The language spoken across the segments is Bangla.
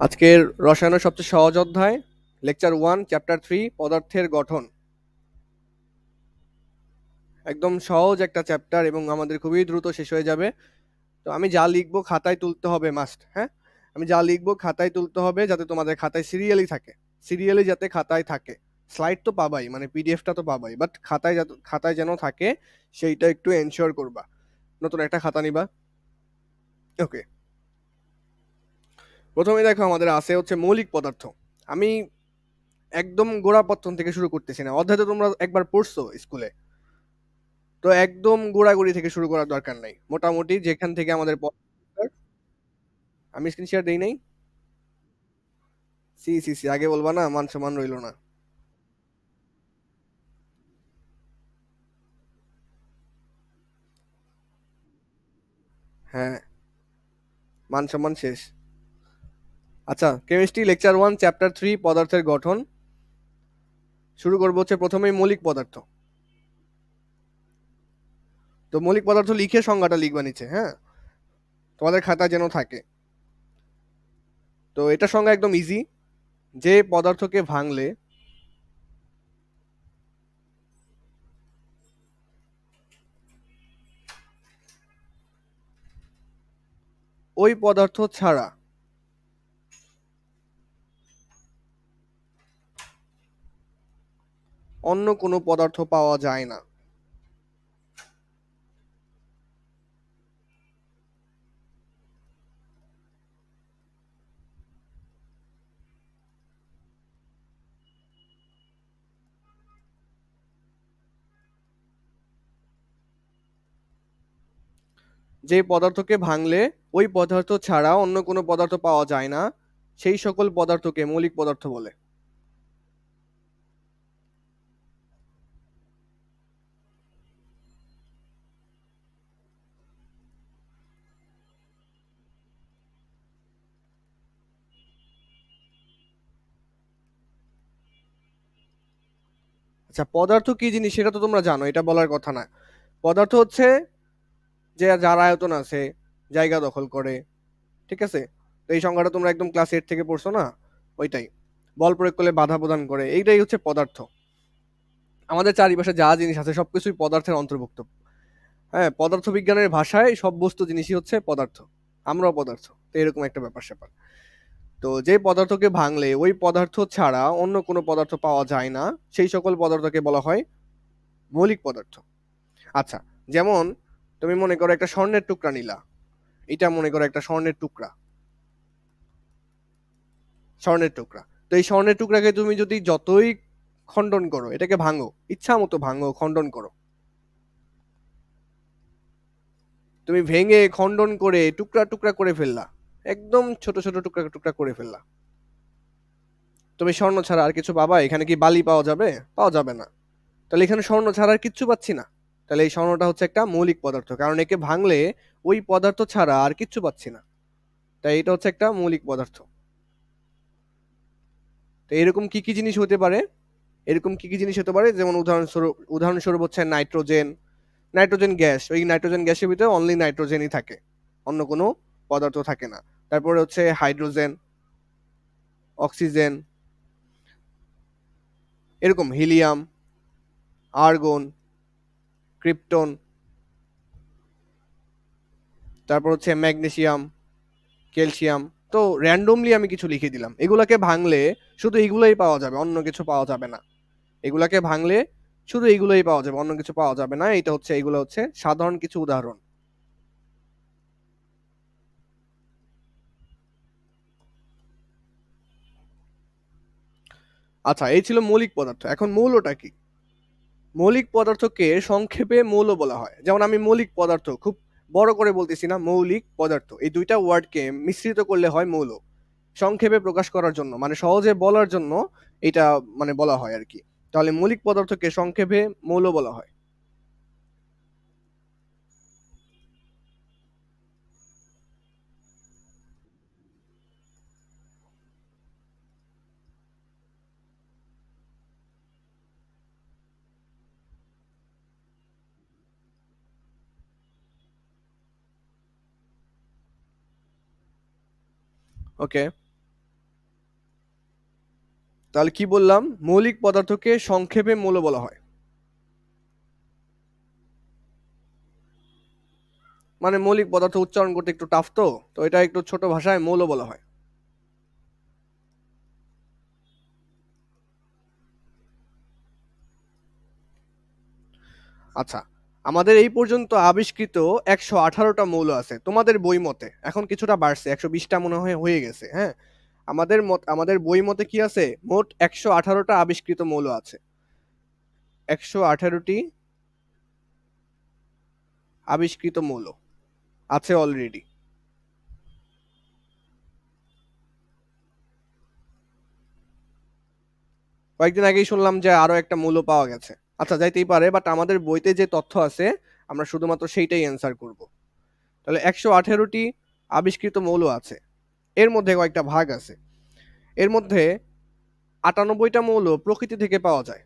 আজকের রসায়নের সবচেয়ে সহজ অধ্যায় লেকচার 1 চ্যাপ্টার 3 পদার্থের গঠন। একদম সহজ একটা চ্যাপ্টার এবং আমাদের খুবই দ্রুত শেষ হয়ে যাবে। তো আমি যা লিখবো খাতায় তুলতে হবে মাস্ট, হ্যাঁ? আমি যা লিখবো খাতায় তুলতে হবে যাতে তোমাদের খাতায় সিরিয়ালি থাকে। সিরিয়ালি যাতে খাতায় থাকে। স্লাইড তো পাবাই, মানে পিডিএফটা তো পাবাই, বাট খাতায় যেন থাকে সেইটা একটু এনশিওর করবা। নতুন একটা খাতা নিবা। ওকে, প্রথমে দেখো আমাদের আছে হচ্ছে মৌলিক পদার্থ। আমি একদম গোড়াপত্তন থেকে শুরু করতেছি না, অধ্যায় তো তোমরা একবার পড়ছো স্কুলে, তো একদম গোড়াগুড়ি থেকে শুরু করার দরকার নাই। মোটামুটি যেখান থেকে আমাদের আমি স্ক্রিন শেয়ার দেই নাই। সি সি সি, আগে বলবা না, মান সম্মান রইলো না। হ্যাঁ, মান সম্মান শেষ। আচ্ছা, কেমিস্ট্রি লেকচার 1 চ্যাপ্টার 3 পদার্থের গঠন। শুরু করবো হচ্ছে প্রথমেই মৌলিক পদার্থ। তো মৌলিক পদার্থ লিখে সংজ্ঞাটা লিখবা নিচে, হ্যাঁ? তোমাদের খাতা যেন থাকে। তো এটা সংজ্ঞা একদম ইজি। যে পদার্থকে ভাঙলে ওই পদার্থ ছাড়া অন্য কোনো পদার্থ পাওয়া যায় না। যে পদার্থকে ভাঙলে ওই পদার্থ ছাড়া অন্য কোনো পদার্থ পাওয়া যায় না, সেই সকল পদার্থকে মৌলিক পদার্থ বলে। আচ্ছা, পদার্থ কি জিনিস সেটা তো তোমরা জানো, এটা বলার কথা না। পদার্থ হচ্ছে যে যার আয়তন আছে, জায়গা দখল করে, ঠিক আছে? তো এই সংজ্ঞাটা তোমরা একদম ক্লাস 8 থেকে পড়ছো না? ওইটাই। বল প্রয়োগ করলে বাধা প্রদান করে, এইটাই হচ্ছে পদার্থ। আমাদের চারিপাশে যা জিনিস আছে সবকিছুই পদার্থের অন্তর্ভুক্ত। হ্যাঁ, পদার্থ বিজ্ঞানের ভাষায় সব বস্তু জিনিসই হচ্ছে পদার্থ। আমরাও পদার্থ। তো এরকম একটা ব্যাপার স্যাপার। তো যে পদার্থকে ভাঙলে ওই পদার্থ ছাড়া অন্য কোনো পদার্থ পাওয়া যায় না, সেই সকল পদার্থকে বলা হয় মৌলিক পদার্থ। আচ্ছা, যেমন তুমি মনে করো একটা স্বর্ণের টুকরা নিলা। এটা মনে করো একটা স্বর্ণের টুকরা। স্বর্ণের টুকরা। তো এই স্বর্ণের টুকরাকে তুমি যদি যতই খণ্ডন করো, এটাকে ভাঙো, ইচ্ছা মতো ভাঙো, খণ্ডন করো, তুমি ভেঙে খণ্ডন করে টুকরা টুকরা করে ফেললা, একদম ছোট ছোট টুকরা টুকরা করে ফেললা, তুমি স্বর্ণ ছাড়া আর কিছু পাবা? এখানে কি বালি পাওয়া যাবে? পাওয়া যাবে না। তাহলে এখানে স্বর্ণ ছাড়া আর কিচ্ছু পাচ্ছি না। তাহলে এই স্বর্ণটা হচ্ছে একটা মৌলিক পদার্থ, কারণ একে ভাঙলে ওই পদার্থ ছাড়া আর কিচ্ছু পাচ্ছি না। তাই এটা হচ্ছে একটা মৌলিক পদার্থ। তো এরকম কি কি জিনিস হতে পারে? এরকম কি কি জিনিস হতে পারে, যেমন উদাহরণস্বরূপ হচ্ছে নাইট্রোজেন। নাইট্রোজেন গ্যাস, ওই নাইট্রোজেন গ্যাসের ভিতরে অনলি নাইট্রোজেনই থাকে, অন্য কোনো পদার্থ থাকে না। তারপরে হচ্ছে হাইড্রোজেন, অক্সিজেন, এরকম হিলিয়াম, আর্গন, ক্রিপ্টন, তারপর হচ্ছে ম্যাগনেসিয়াম, ক্যালসিয়াম। তো র্যান্ডমলি আমি কিছু লিখে দিলাম, এগুলাকে ভাঙলে শুধু এগুলোই পাওয়া যাবে, অন্য কিছু পাওয়া যাবে না। এগুলাকে ভাঙলে শুধু এগুলোই পাওয়া যাবে, অন্য কিছু পাওয়া যাবে না। এটা হচ্ছে, এগুলো হচ্ছে সাধারণ কিছু উদাহরণ। আচ্ছা, এই ছিল মৌলিক পদার্থ। এখন মৌলটা কি? মৌলিক পদার্থকে সংক্ষেপে মৌল বলা হয়। যেমন আমি মৌলিক পদার্থ খুব বড় করে বলতেছি না, মৌলিক পদার্থ, এই দুইটা ওয়ার্ডকে মিশ্রিত করলে হয় মৌল। সংক্ষেপে প্রকাশ করার জন্য, মানে সহজে বলার জন্য এটা মানে বলা হয় আর কি। তাহলে মৌলিক পদার্থকে সংক্ষেপে মৌল বলা হয়। ওকে, তাহলে কি বললাম, মৌলিক পদার্থকে সংক্ষেপে মৌল বলা হয়। মানে মৌলিক পদার্থ উচ্চারণ করতে একটু টাফ, তো তো এটা একটু ছোট ভাষায় মৌল বলা হয়। আচ্ছা, আমাদের এই পর্যন্ত আবিষ্কৃত 118টা মৌল আছে তোমাদের বই মতে, এখন কিছুটা বাড়ছে, 120টা মনে হয় হয়ে গেছে, হ্যাঁ। আমাদের বই মতে কি আছে, মোট 118টা আবিষ্কৃত মৌল আছে। 118টি আবিষ্কৃত মৌল আছে অলরেডি। কয়েকদিন আগেই শুনলাম যে আরো একটা মৌল পাওয়া গেছে। আচ্ছা, যাইতেই পারে, বাট আমাদের বইতে যে তথ্য আছে আমরা শুধুমাত্র সেইটাই অ্যান্সার করব। তাহলে 118টি আবিষ্কৃত মৌল আছে, এর মধ্যে কয়েকটা ভাগ আছে। এর মধ্যে 98টা মৌল প্রকৃতি থেকে পাওয়া যায়।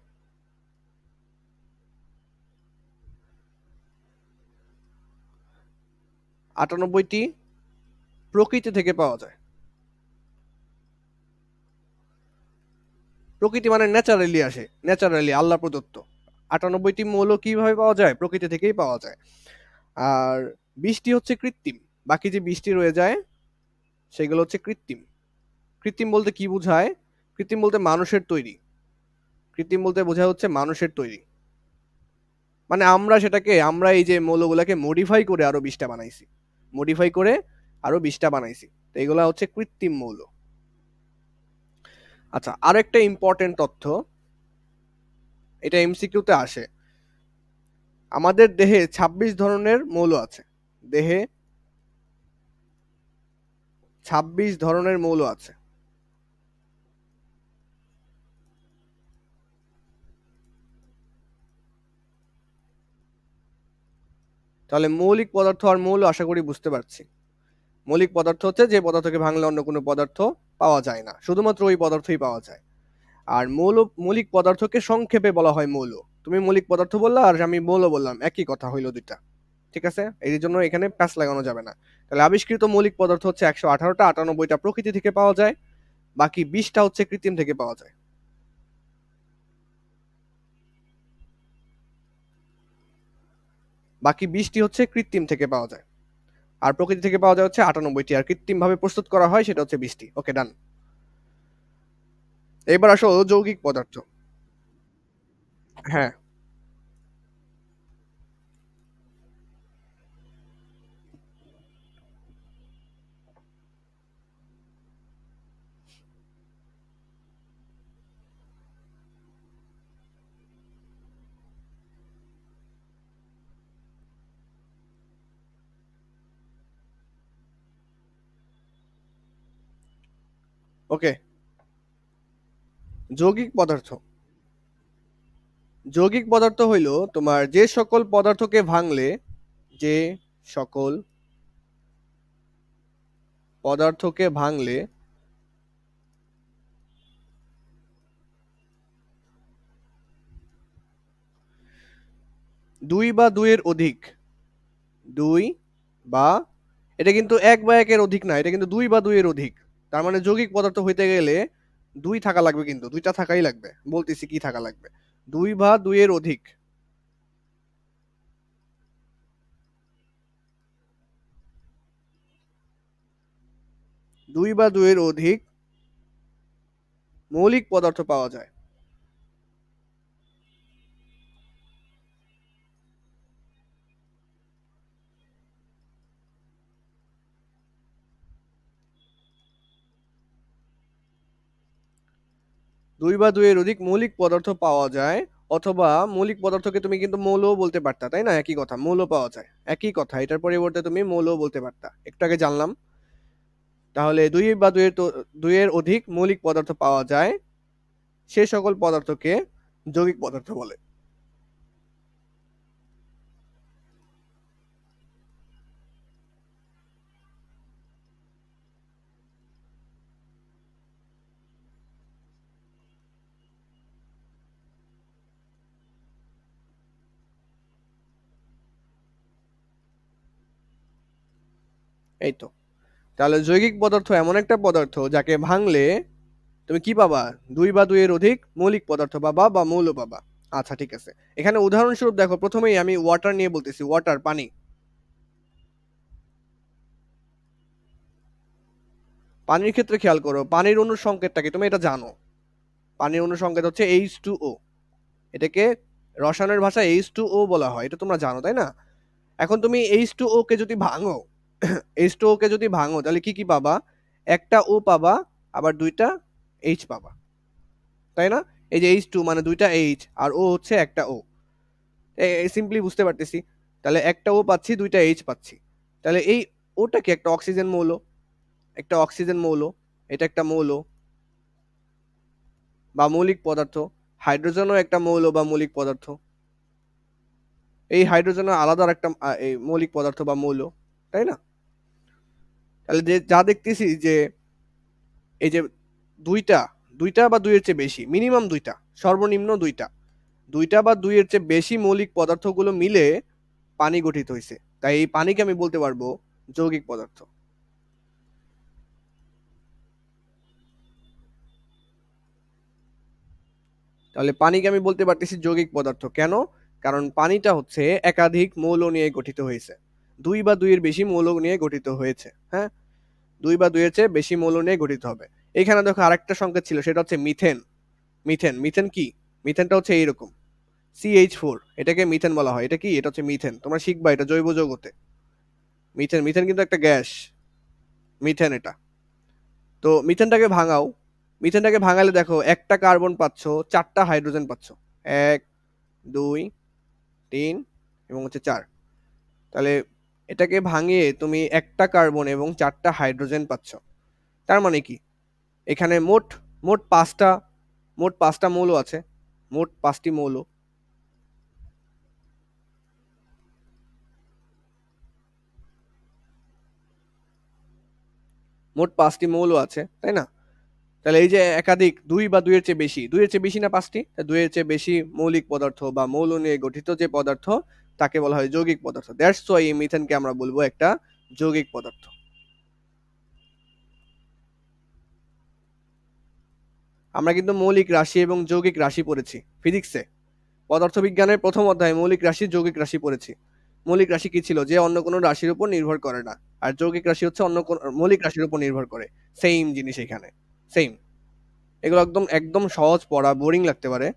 98টি প্রকৃতি থেকে পাওয়া যায়। প্রকৃতি মানে ন্যাচারালি আসে, ন্যাচারালি আল্লাহ প্রদত্ত। 98টি মৌল কিভাবে পাওয়া যায়, প্রকৃতি থেকেই পাওয়া যায়। আর 20টি হচ্ছে কৃত্রিম, বাকি যে 20টি রয়ে যায় সেগুলো হচ্ছে কৃত্রিম। কৃত্রিম বলতে কি বোঝায়, কৃত্রিম বলতে মানুষের তৈরি। কৃত্রিম বলতে বোঝা হচ্ছে মানুষের তৈরি, মানে আমরা এই যে মৌলগুলাকে মডিফাই করে আরো 20টা বানাইছি, মডিফাই করে আরো 20টা বানাইছি, তো এগুলা হচ্ছে কৃত্রিম মৌল। আচ্ছা, আরো একটা ইম্পর্টেন্ট তথ্য, এটা এমসিকিউতে আসে। আমাদের দেহে 26 ধরনের মৌল আছে। দেহে 26 ধরনের মৌল আছে। তাহলে মৌলিক পদার্থ আর মৌল আশা করি বুঝতে পারছি। মৌলিক পদার্থ হচ্ছে যে পদার্থকে ভাঙলে অন্য কোনো পদার্থ পাওয়া যায় না, শুধুমাত্র ওই পদার্থই পাওয়া যায়। আর মৌলিক পদার্থকে সংক্ষেপে বলা হয় মৌল। তুমি মৌলিক পদার্থ বললা আর আমি মৌল বললাম, একই কথা হইলো দুইটা। ঠিক আছে, এই জন্য এখানে প্যাচ লাগানো যাবে না। তাহলে আবিষ্কৃত মৌলিক পদার্থ হচ্ছে 118টা, 98টা প্রকৃতি থেকে পাওয়া যায়, বাকি 20টা হচ্ছে কৃত্রিম থেকে পাওয়া যায়। বাকি 20টি হচ্ছে কৃত্রিম থেকে পাওয়া যায়, আর প্রকৃতি থেকে পাওয়া যায় হচ্ছে 98টি, আর কৃত্রিম ভাবে প্রস্তুত করা হয় সেটা হচ্ছে 20টি। ওকে, ডান। এবার আসো যৌগিক পদার্থ। হ্যাঁ, ওকে। যৌগিক পদার্থ, যৌগিক পদার্থ হইল তোমার যে সকল পদার্থকে ভাঙলে, যে সকল পদার্থকে ভাঙলে দুই বা দুইয়ের অধিক, দুই বা, এটা কিন্তু এক বা একের অধিক না, এটা কিন্তু দুই বা দুইয়ের অধিক। তার মানে যৌগিক পদার্থ হইতে গেলে দুই থাকা লাগবে, কিন্তু দুইটা থাকাই লাগবে, বলতেছি কি থাকা লাগবে, দুই বা দুইয়ের অধিক। দুই বা দুইয়ের অধিক মৌলিক পদার্থ পাওয়া যায়। দুই বা দুইয়ের অধিক মৌলিক পদার্থ পাওয়া যায়, অথবা মৌলিক পদার্থকে তুমি কিন্তু মৌলও বলতে পারতা, তাই না? একই কথা, মৌল পাওয়া যায়, একই কথা, এটার পরিবর্তে তুমি মৌলও বলতে পারতা, একটু আগে জানলাম। তাহলে দুই বা দুইয়ের অধিক মৌলিক পদার্থ পাওয়া যায়, সে সকল পদার্থকে যৌগিক পদার্থ বলে। এই তো। তাহলে যৌগিক পদার্থ এমন একটা পদার্থ যাকে ভাঙলে তুমি কি পাবা? 2 বা 2 এর অধিক মৌলিক পদার্থ পাবা বা মৌল পাবা। আচ্ছা ঠিক আছে। এখানে উদাহরণস্বরূপ দেখো, প্রথমেই আমি ওয়াটার নিয়ে বলতেছি, ওয়াটার পানি। পানির ক্ষেত্রে খেয়াল করো, পানির অণুর সংকেতটা কি? তুমি এটা জানো, পানির অণুর সংকেত হচ্ছে H2O। এটাকে রসায়নের ভাষায় H2O বলা হয়, এটা তোমরা জানো তাই না? এখন তুমি H2O কে যদি ভাঙো, H2O কে যদি ভাঙো তাহলে কি কি পাবা? একটা O পাবা, আবার দুইটা H পাবা, তাই না? এই যে H2 মানে দুইটা H, আর O হচ্ছে একটা O। সিম্পলি বুঝতে পারতেছি। তাহলে একটা ও পাচ্ছি, দুইটা এইচ পাচ্ছি। তাহলে এই ওটা কি একটা অক্সিজেন মৌল, একটা অক্সিজেন মৌল। এটা একটা মৌল বা মৌলিক পদার্থ। হাইড্রোজেনও একটা মৌল বা মৌলিক পদার্থ। এই হাইড্রোজেনও আলাদা একটা এই মৌলিক পদার্থ বা মৌল, তাই না? তাহলে যে যা দেখতেছি যে এই যে দুইটা, দুইটা বা দুইয়ের চেয়ে বেশি, মিনিমাম দুইটা, সর্বনিম্ন দুইটা, দুইটা বা দুইয়ের চেয়ে বেশি মৌলিক পদার্থগুলো মিলে পানি গঠিত হয়েছে। তাই এই পানিকে আমি বলতে পারবো যৌগিক পদার্থ। তাহলে পানিকে আমি বলতে পারতেছি যৌগিক পদার্থ। কেন? কারণ পানিটা হচ্ছে একাধিক মৌল নিয়ে গঠিত হয়েছে, 2 বা 2 এর বেশি মৌল নিয়ে গঠিত হয়েছে। হ্যাঁ, 2 বা 2 এর চেয়ে বেশি মৌল নিয়ে গঠিত হবে। এখানে দেখো আরেকটা সংকেত ছিল, সেটা হচ্ছে মিথেন। মিথেন, মিথেন কি? মিথেনটা হচ্ছে এইরকম, CH4, এটাকে মিথেন বলা হয়। এটা কি? এটা হচ্ছে মিথেন, তোমরা শিখবা এটা জৈব যৌগতে। মিথেন, মিথেন কিন্তু একটা গ্যাস, মিথেন এটা। তো মিথেনটাকে ভাঙাও, মিথেনটাকে ভাঙালে দেখো একটা কার্বন পাচ্ছ, চারটা হাইড্রোজেন পাচ্ছ। 1, 2, 3 এবং হচ্ছে 4। তাহলে এটাকে ভাঙিয়ে তুমি একটা কার্বন এবং চারটা হাইড্রোজেন পাচ্ছ। তার মানে কি? এখানে মোট মোট পাঁচটা মোট পাঁচটা মৌল আছে, মোট 5টি মৌল। মোট 5টি মৌল আছে, তাই না? তাহলে এই যে একাধিক, 2 বা 2 এর চেয়ে বেশি, 2 এর চেয়ে বেশি না 5টি, 2 এর চেয়ে বেশি মৌলিক পদার্থ বা মৌল নিয়ে গঠিত যে পদার্থ, তাকে বলা হয় যৌগিক পদার্থ। দ্যাটস ওয়াই এই মিথেনকে আমরা বলবো একটা যৌগিক পদার্থ। আমরা কিন্তু মৌলিক রাশি এবং যৌগিক রাশি পড়েছি ফিজিক্সে। পদার্থবিজ্ঞানের প্রথম অধ্যায়ে মৌলিক রাশি, যৌগিক রাশি পড়েছি। মৌলিক রাশি কি ছিল? যে অন্য কোনো রাশির উপর নির্ভর করে না। আর যৌগিক রাশি হচ্ছে অন্য কোন মৌলিক রাশির উপর নির্ভর করে। সেম জিনিস এখানে, সেম। এগুলো একদম একদম সহজ পড়া, বোরিং লাগতে পারে,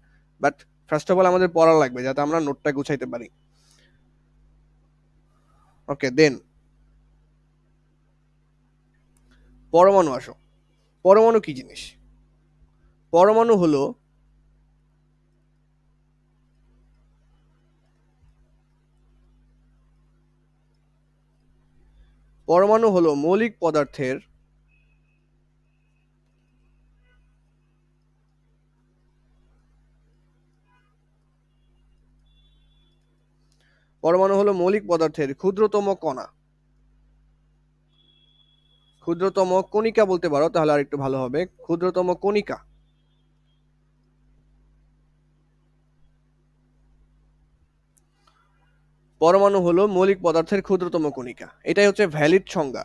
বাট ফার্স্ট অফ অল আমাদের পড়া লাগবে যাতে আমরা নোটটা গুছাইতে পারি। ওকে, দেন পরমাণু আসো। পরমাণু কি জিনিস? পরমাণু হলো, পরমাণু হলো মৌলিক পদার্থের, পরমাণু হলো মৌলিক পদার্থের ক্ষুদ্রতম কণা, ক্ষুদ্রতম কণিকা বলতে পারো, তাহলে আর একটু ভালো হবে, ক্ষুদ্রতম কণিকা। পরমাণু হলো মৌলিক পদার্থের ক্ষুদ্রতম কণিকা, এটাই হচ্ছে ভ্যালিড সংজ্ঞা।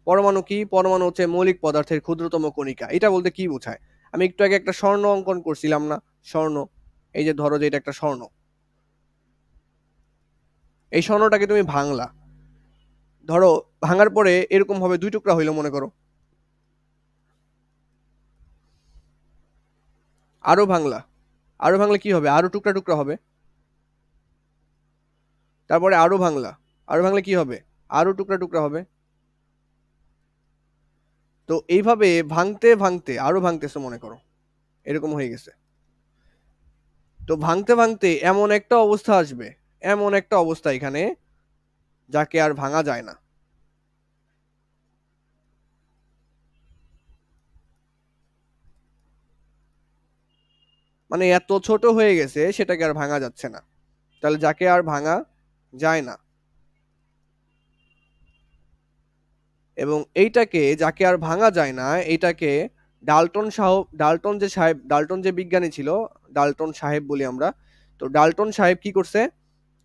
পরমাণু কি? পরমাণু হচ্ছে মৌলিক পদার্থের ক্ষুদ্রতম কণিকা। এটা বলতে কি বোঝায়? আমি একটু আগে একটা স্বর্ণ অঙ্কন করছিলাম না? স্বর্ণ, এই যে ধরো যে এটা একটা স্বর্ণ, এই স্বর্ণটাকে তুমি ভাঙলা, ধরো ভাঙার পরে এরকম ভাবে 2 টুকরা হইলো মনে করো, আরো ভাঙলা, আরো ভাঙলে কি হবে? আরো টুকরা টুকরা হবে। তারপরে আরো ভাঙলা, আরো ভাঙলে কি হবে? আরো টুকরা টুকরা হবে। তো এইভাবে ভাঙতে ভাঙতে আরো ভাঙতেছে মনে করো, এরকম হয়ে গেছে। তো ভাঙতে ভাঙতে এমন একটা অবস্থা আসবে, এমন একটা অবস্থা এখানে যাকে আর ভাঙা যায় না। মানে এত ছোট হয়ে গেছে সেটাকে আর ভাঙা যাচ্ছে না। তাহলে যাকে আর ভাঙা যায় না, এবং এইটাকে যাকে আর ভাঙা যায় না, এইটাকে ডাল্টন যে বিজ্ঞানী ছিল, ডাল্টন সাহেব বলি আমরা। তো ডাল্টন সাহেব কি করছে?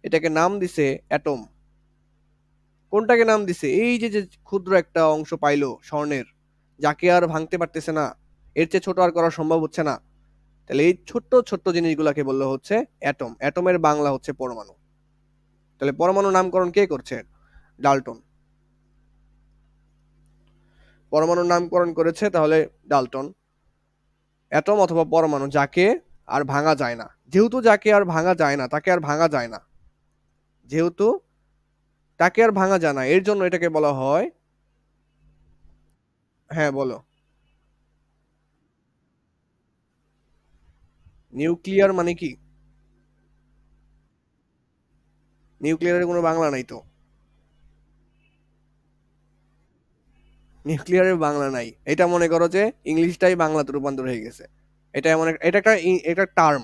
এটাকে নাম দিছে অ্যাটম। কোনটাকে নাম দিছে? এই যে যে ক্ষুদ্র একটা অংশ পাইলো স্বর্ণের, যাকে আর ভাঙতে পারতেছে না, এর চেয়ে ছোট আর করা সম্ভব হচ্ছে না। তাহলে এই ছোট্ট ছোট্ট জিনিসগুলোকে বললো হচ্ছে অ্যাটম। অ্যাটমের বাংলা হচ্ছে পরমাণু। তাহলে পরমাণু নামকরণ কে করছে? ডাল্টন। পরমাণুর নামকরণ করেছে তাহলে ডাল্টন। অ্যাটম অথবা পরমাণু, যাকে আর ভাঙা যায় না। যেহেতু যাকে আর ভাঙা যায় না, তাকে আর ভাঙা যায় না, যেহেতু তাকে আর ভাঙা যায় না, এর জন্য এটাকে বলা হয়। হ্যাঁ বলো। নিউক্লিয়ার মানে কি? নিউক্লিয়ারের কোনো বাংলা নাই তো। নিউক্লিয়ারের বাংলা নাই, এটা মনে করো যে ইংলিশটাই বাংলাতে রূপান্তর হয়ে গেছে। এটা এমন এটা একটা টার্ম।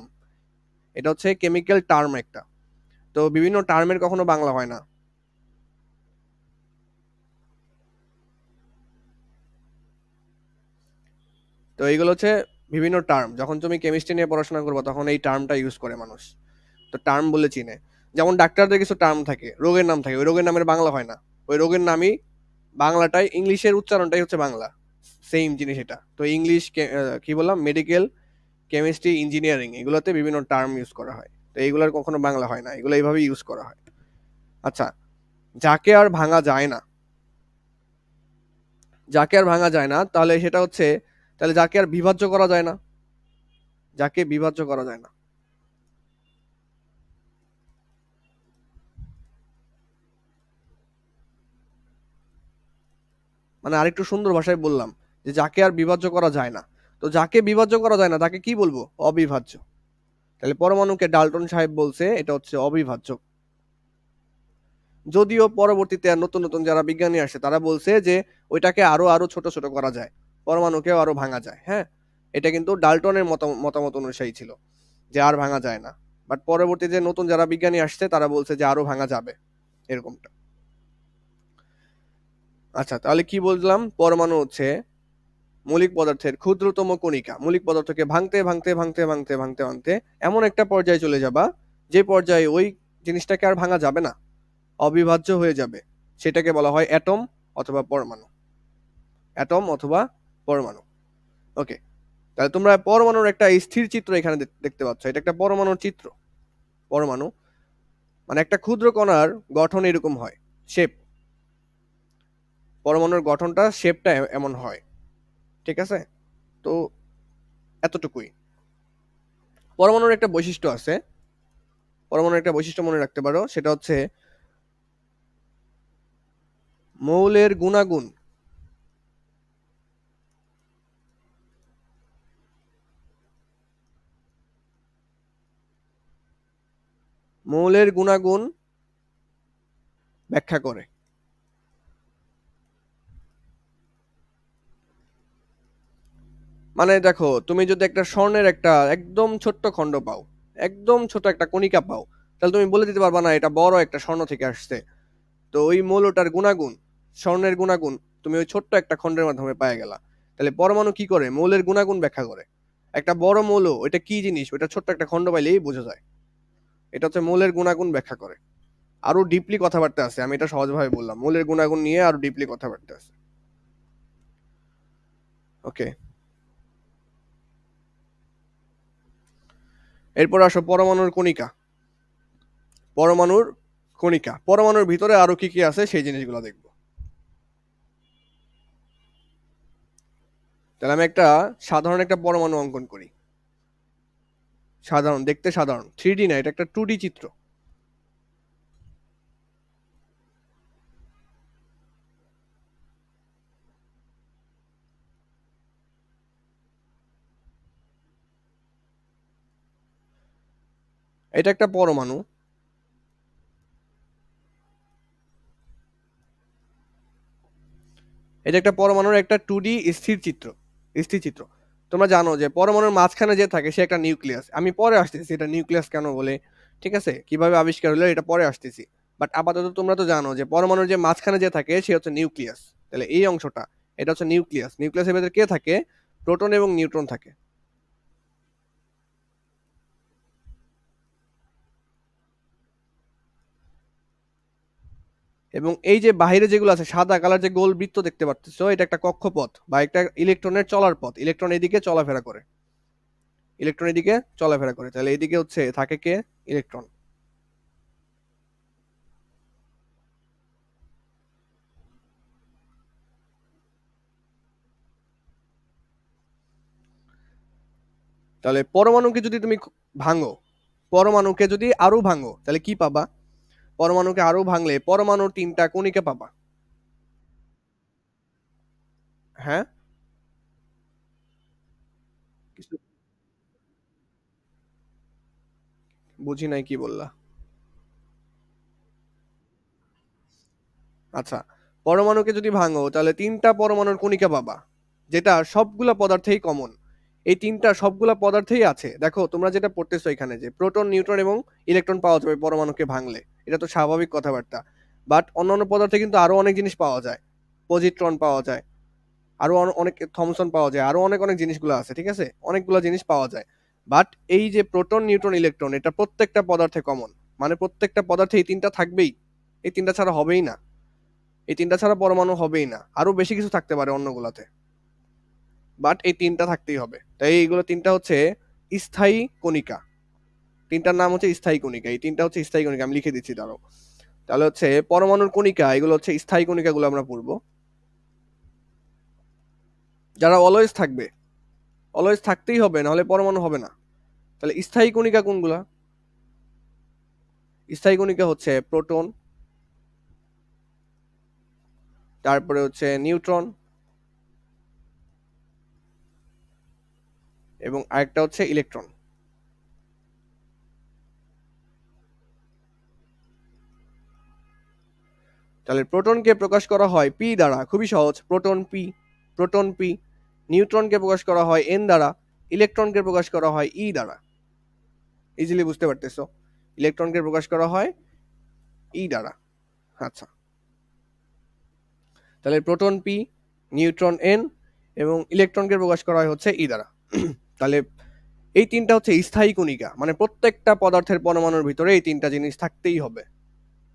এটা হচ্ছে কেমিক্যাল টার্ম একটা। তো বিভিন্ন টার্মের কখনো বাংলা হয় না। তো এইগুলো হচ্ছে বিভিন্ন টার্ম। যখন তুমি কেমিস্ট্রি নিয়ে পড়াশোনা করবে তখন এই টার্মটা ইউজ করে মানুষ। তো টার্ম বলে চিনে। যেমন ডাক্তারদের কিছু টার্ম থাকে, রোগের নাম থাকে, ওই রোগের নামের বাংলা হয় না। ওই রোগের নামই বাংলাটাই, ইংলিশের উচ্চারণটাই হচ্ছে বাংলা। সেম জিনিস এটা। তো ইংলিশ কি বললাম, মেডিকেল, কেমিস্ট্রি, ইঞ্জিনিয়ারিং, এগুলোতে বিভিন্ন টার্ম ইউজ করা হয়। তো এইগুলোর কখনো বাংলা হয় না, এগুলো এইভাবেই ইউজ করা হয়। আচ্ছা, যাকে আর ভাঙা যায় না, যাকে আর ভাঙা যায় না তাহলে সেটা হচ্ছে, তাহলে যাকে আর বিভাজ্য করা যায় না, যাকে বিভাজ্য করা যায় না, মানে আরেকটু সুন্দর ভাষায় বললাম যে যাকে আর বিভাজ্য করা যায় না। তো যাকে বিভাজ্য করা যায় না তাকে কি বলবো? অবিভাজ্য। তাহলে পরমাণুকে ডাল্টন সাহেব বলছে এটা হচ্ছে অবিভাজ্য। যদিও পরবর্তীতে আর নতুন নতুন যারা বিজ্ঞানী আসে তারা বলছে যে ওইটাকে আরো আরো ছোট ছোট করা যায়, পরমাণুকেও আরো ভাঙা যায়। হ্যাঁ, এটা কিন্তু ডাল্টনের মতামত অনুযায়ী ছিল যে আর ভাঙা যায় না। বাট পরবর্তীতে নতুন যারা বিজ্ঞানী আসছে তারা বলছে যে আরো ভাঙা যাবে, এরকমটা। আচ্ছা, তাহলে কি বললাম? পরমাণু হচ্ছে মৌলিক পদার্থের ক্ষুদ্রতম কণিকা। মৌলিক পদার্থকে ভাঙতে ভাঙতে ভাঙতে ভাঙতে ভাঙতে ভাঙতে এমন একটা পর্যায়ে চলে যাবা যে পর্যায়ে ওই জিনিসটাকে আর ভাঙা যাবে না, অবিভাজ্য হয়ে যাবে। সেটাকে বলা হয় অ্যাটম অথবা পরমাণু। অ্যাটম অথবা পরমাণু। ওকে। তাহলে তোমরা পরমাণুর একটা স্থির চিত্র এখানে দেখতে পাচ্ছ। এটা একটা পরমাণুর চিত্র। পরমাণু মানে একটা ক্ষুদ্র কণার গঠন এরকম হয়, শেপ। পরমাণুর গঠনটা, শেপটা এমন হয়। ঠিক আছে? তো এতটুকুই। পরমাণুর একটা বৈশিষ্ট্য আছে। পরমাণুর একটা বৈশিষ্ট্য মনে রাখতে পারো, সেটা হচ্ছে মৌলের গুণাগুণ। মৌলের গুণাগুণ ব্যাখ্যা করে। মানে দেখো, তুমি যদি একটা স্বর্ণের একটা একদম ছোট্ট খণ্ড পাও, একদম ছোট একটা কণিকা পাও, তাহলে তুমি বলে দিতে পারবা না এটা বড় একটা স্বর্ণ থেকে আসছে। তো ওই মৌলটার গুণাগুণ, স্বর্ণের গুণাগুণ তুমি ওই ছোট্ট একটা খণ্ডের মাধ্যমে পায়ে গেলা। তাহলে পরমাণু কি করে? মৌলের গুণাগুণ ব্যাখ্যা করে। একটা বড় মৌল ওইটা কি জিনিস, ওইটা ছোট্ট একটা খণ্ড পাইলেই বোঝা যায়। এটা হচ্ছে মৌলের গুণাগুণ ব্যাখ্যা করে। আরো ডিপলি কথাবার্তা আছে, আমি এটা সহজভাবে বললাম। মৌলের গুণাগুণ নিয়ে আরো ডিপলি কথাবার্তা আছে। ওকে। এরপর আসো পরমাণুর কণিকা। পরমাণুর কণিকা, পরমাণুর ভিতরে আরো কি কি আছে সেই জিনিসগুলো দেখবো। তাহলে আমি একটা সাধারণ একটা পরমাণু অঙ্কন করি। সাধারণ, দেখতে সাধারণ, 3D না, এটা একটা 2D চিত্র। এটা একটা পরমাণু। এটা একটা পরমাণুর একটা 2D স্থির চিত্র, স্থির চিত্র। তোমরা জানো যে পরমাণুর মাঝখানে যে থাকে সে একটা নিউক্লিয়াস। আমি পরে আসতেছি এটা নিউক্লিয়াস কেন বলে, ঠিক আছে, কিভাবে আবিষ্কার হলো এটা পরে আসতেছি। বাট আপাতত তোমরা তো জানো যে পরমাণুর যে মাঝখানে যে থাকে সে হচ্ছে নিউক্লিয়াস। তাহলে এই অংশটা, এটা হচ্ছে নিউক্লিয়াস। নিউক্লিয়াসের ভেতরে কে থাকে? প্রোটন এবং নিউট্রন থাকে। এবং এই যে বাইরে যেগুলো আছে সাদা কালার যে গোল বৃত্ত দেখতে পাচ্ছো, এটা একটা কক্ষপথ বা একটা ইলেকট্রনের চলার পথ। ইলেকট্রন এদিকে চলাফেরা করে, ইলেকট্রন এদিকে চলাফেরা করে, তাহলে এদিকে হচ্ছে থাকে কে? ইলেকট্রন। তাহলে পরমাণুকে যদি তুমি ভাঙো, পরমাণুকে যদি আরো ভাঙো তাহলে কি পাবা? পরমাণুকে আরো ভাঙলে পরমাণুর 3টা কণিকা পাবা। হ্যাঁ, কিছু বুঝি নাই, কি বললা? আচ্ছা, পরমাণুকে যদি ভাঙো তাহলে 3টা পরমাণুর কণিকা পাবা, যেটা সবগুলা পদার্থেই কমন। এই 3টা সবগুলা পদার্থেই আছে। দেখো তোমরা যেটা পড়তেছো এখানে, যে প্রোটন, নিউট্রন এবং ইলেকট্রন পাওয়া যাবে পরমাণুকে ভাঙলে, এটা তো স্বাভাবিক কথাবার্তা। বাট অন্যান্য পদার্থে কিন্তু আরো অনেক জিনিস পাওয়া যায়। পজিট্রন পাওয়া যায়, আরো অনেক থমসন পাওয়া যায়, আরো অনেক অনেক জিনিসগুলো আছে, ঠিক আছে, অনেকগুলো জিনিস পাওয়া যায়। বাট এই যে প্রোটন, নিউট্রন, ইলেকট্রন, এটা প্রত্যেকটা পদার্থে কমন। মানে প্রত্যেকটা পদার্থে এই 3টা থাকবেই, এই 3টা ছাড়া হবেই না। এই 3টা ছাড়া পরমাণু হবেই না, আরো বেশি কিছু থাকতে পারে অন্যগুলাতে, বাট এই 3টা থাকতেই হবে। তাই এইগুলো 3টা হচ্ছে স্থায়ী কণিকা। 3টার নাম হচ্ছে স্থায়ী কণিকা। এই 3টা হচ্ছে স্থায়ী কণিকা, আমি লিখে দিচ্ছি দাঁড়াও। তাহলে হচ্ছে পরমাণুর কণিকা, এগুলো হচ্ছে স্থায়ী কণিকাগুলো আমরা পড়বো, যারা অলওয়েজ থাকবে। অলওয়েজ থাকতেই হবে, নাহলে পরমাণু হবে না। তাহলে স্থায়ী কণিকা কোনগুলা? স্থায়ী কণিকা হচ্ছে প্রোটন, তারপরে হচ্ছে নিউট্রন, এবং আরেকটা হচ্ছে ইলেকট্রন। তাহলে প্রোটনকে প্রকাশ করা হয় পি দ্বারা, খুবই সহজ, প্রোটন পি, প্রোটন পি। নিউট্রনকে প্রকাশ করা হয় এন দ্বারা, ইলেকট্রনকে প্রকাশ করা হয় ই দ্বারা। ইজিলি বুঝতে পারতেছো, ইলেকট্রনকে প্রকাশ করা হয় ই দ্বারা। আচ্ছা, তাহলে প্রোটন পি, নিউট্রন এন এবং ইলেকট্রনকে প্রকাশ করা হয় হচ্ছে ই দ্বারা। তাহলে এই 3টা হচ্ছে স্থায়ী কণিকা, মানে প্রত্যেকটা পদার্থের পরমাণুর ভিতরে এই 3টা জিনিস থাকতেই হবে,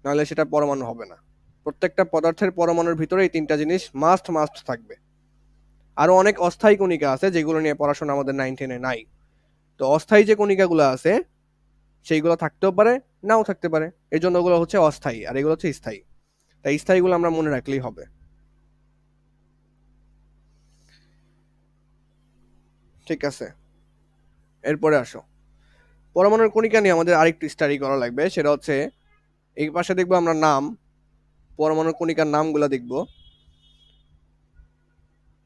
নাহলে সেটা পরমাণু হবে না। প্রত্যেকটা পদার্থের পরমাণুর ভিতরে এই 3টা জিনিস মাস্ট মাস্ট থাকবে। আরো অনেক অস্থায়ী কণিকা আছে যেগুলো নিয়ে পড়াশোনা আমাদের 9-10-এ নাই। তো অস্থায়ী যে কণিকাগুলো আছে সেইগুলো থাকতেও পারে, নাও থাকতে পারে, এই জন্য ওগুলো হচ্ছে অস্থায়ী আর এগুলো হচ্ছে স্থায়ী। তাই স্থায়ীগুলো আমরা মনে রাখলেই হবে। ঠিক আছে, এরপরে আসো, পরমাণুর কণিকা নিয়ে আমাদের আরেকটু স্টাডি করা লাগবে। সেটা হচ্ছে এই পাশে দেখবো আমরা নাম, পরমাণুর কণিকার নামগুলো দেখবো।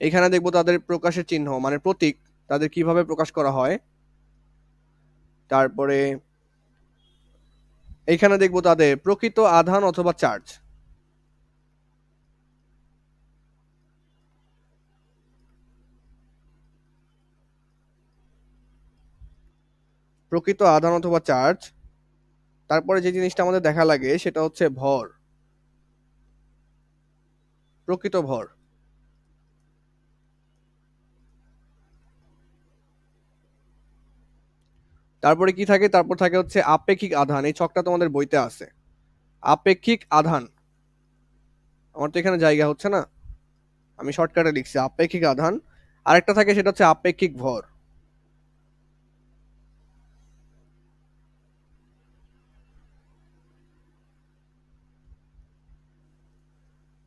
এখানে দেখবো তাদের প্রকাশের চিহ্ন মানে প্রতীক, তাদের কিভাবে প্রকাশ করা হয়। তারপরে এখানে দেখবো তাদের প্রকৃত আধান অথবা চার্জ। প্রকৃত আধান অথবা চার্জ। তারপরে যে জিনিসটা আমাদের দেখা লাগে সেটা হচ্ছে ভর, প্রকৃত ভর। তারপরে কি থাকে? তারপর থাকে হচ্ছে আপেক্ষিক আধান। এই ছকটা তোমাদের বইতে আছে, আপেক্ষিক আধান। আমার তো এখানে জায়গা হচ্ছে না, আমি শর্টকাটে লিখছি আপেক্ষিক আধান। আরেকটা থাকে সেটা হচ্ছে আপেক্ষিক ভর।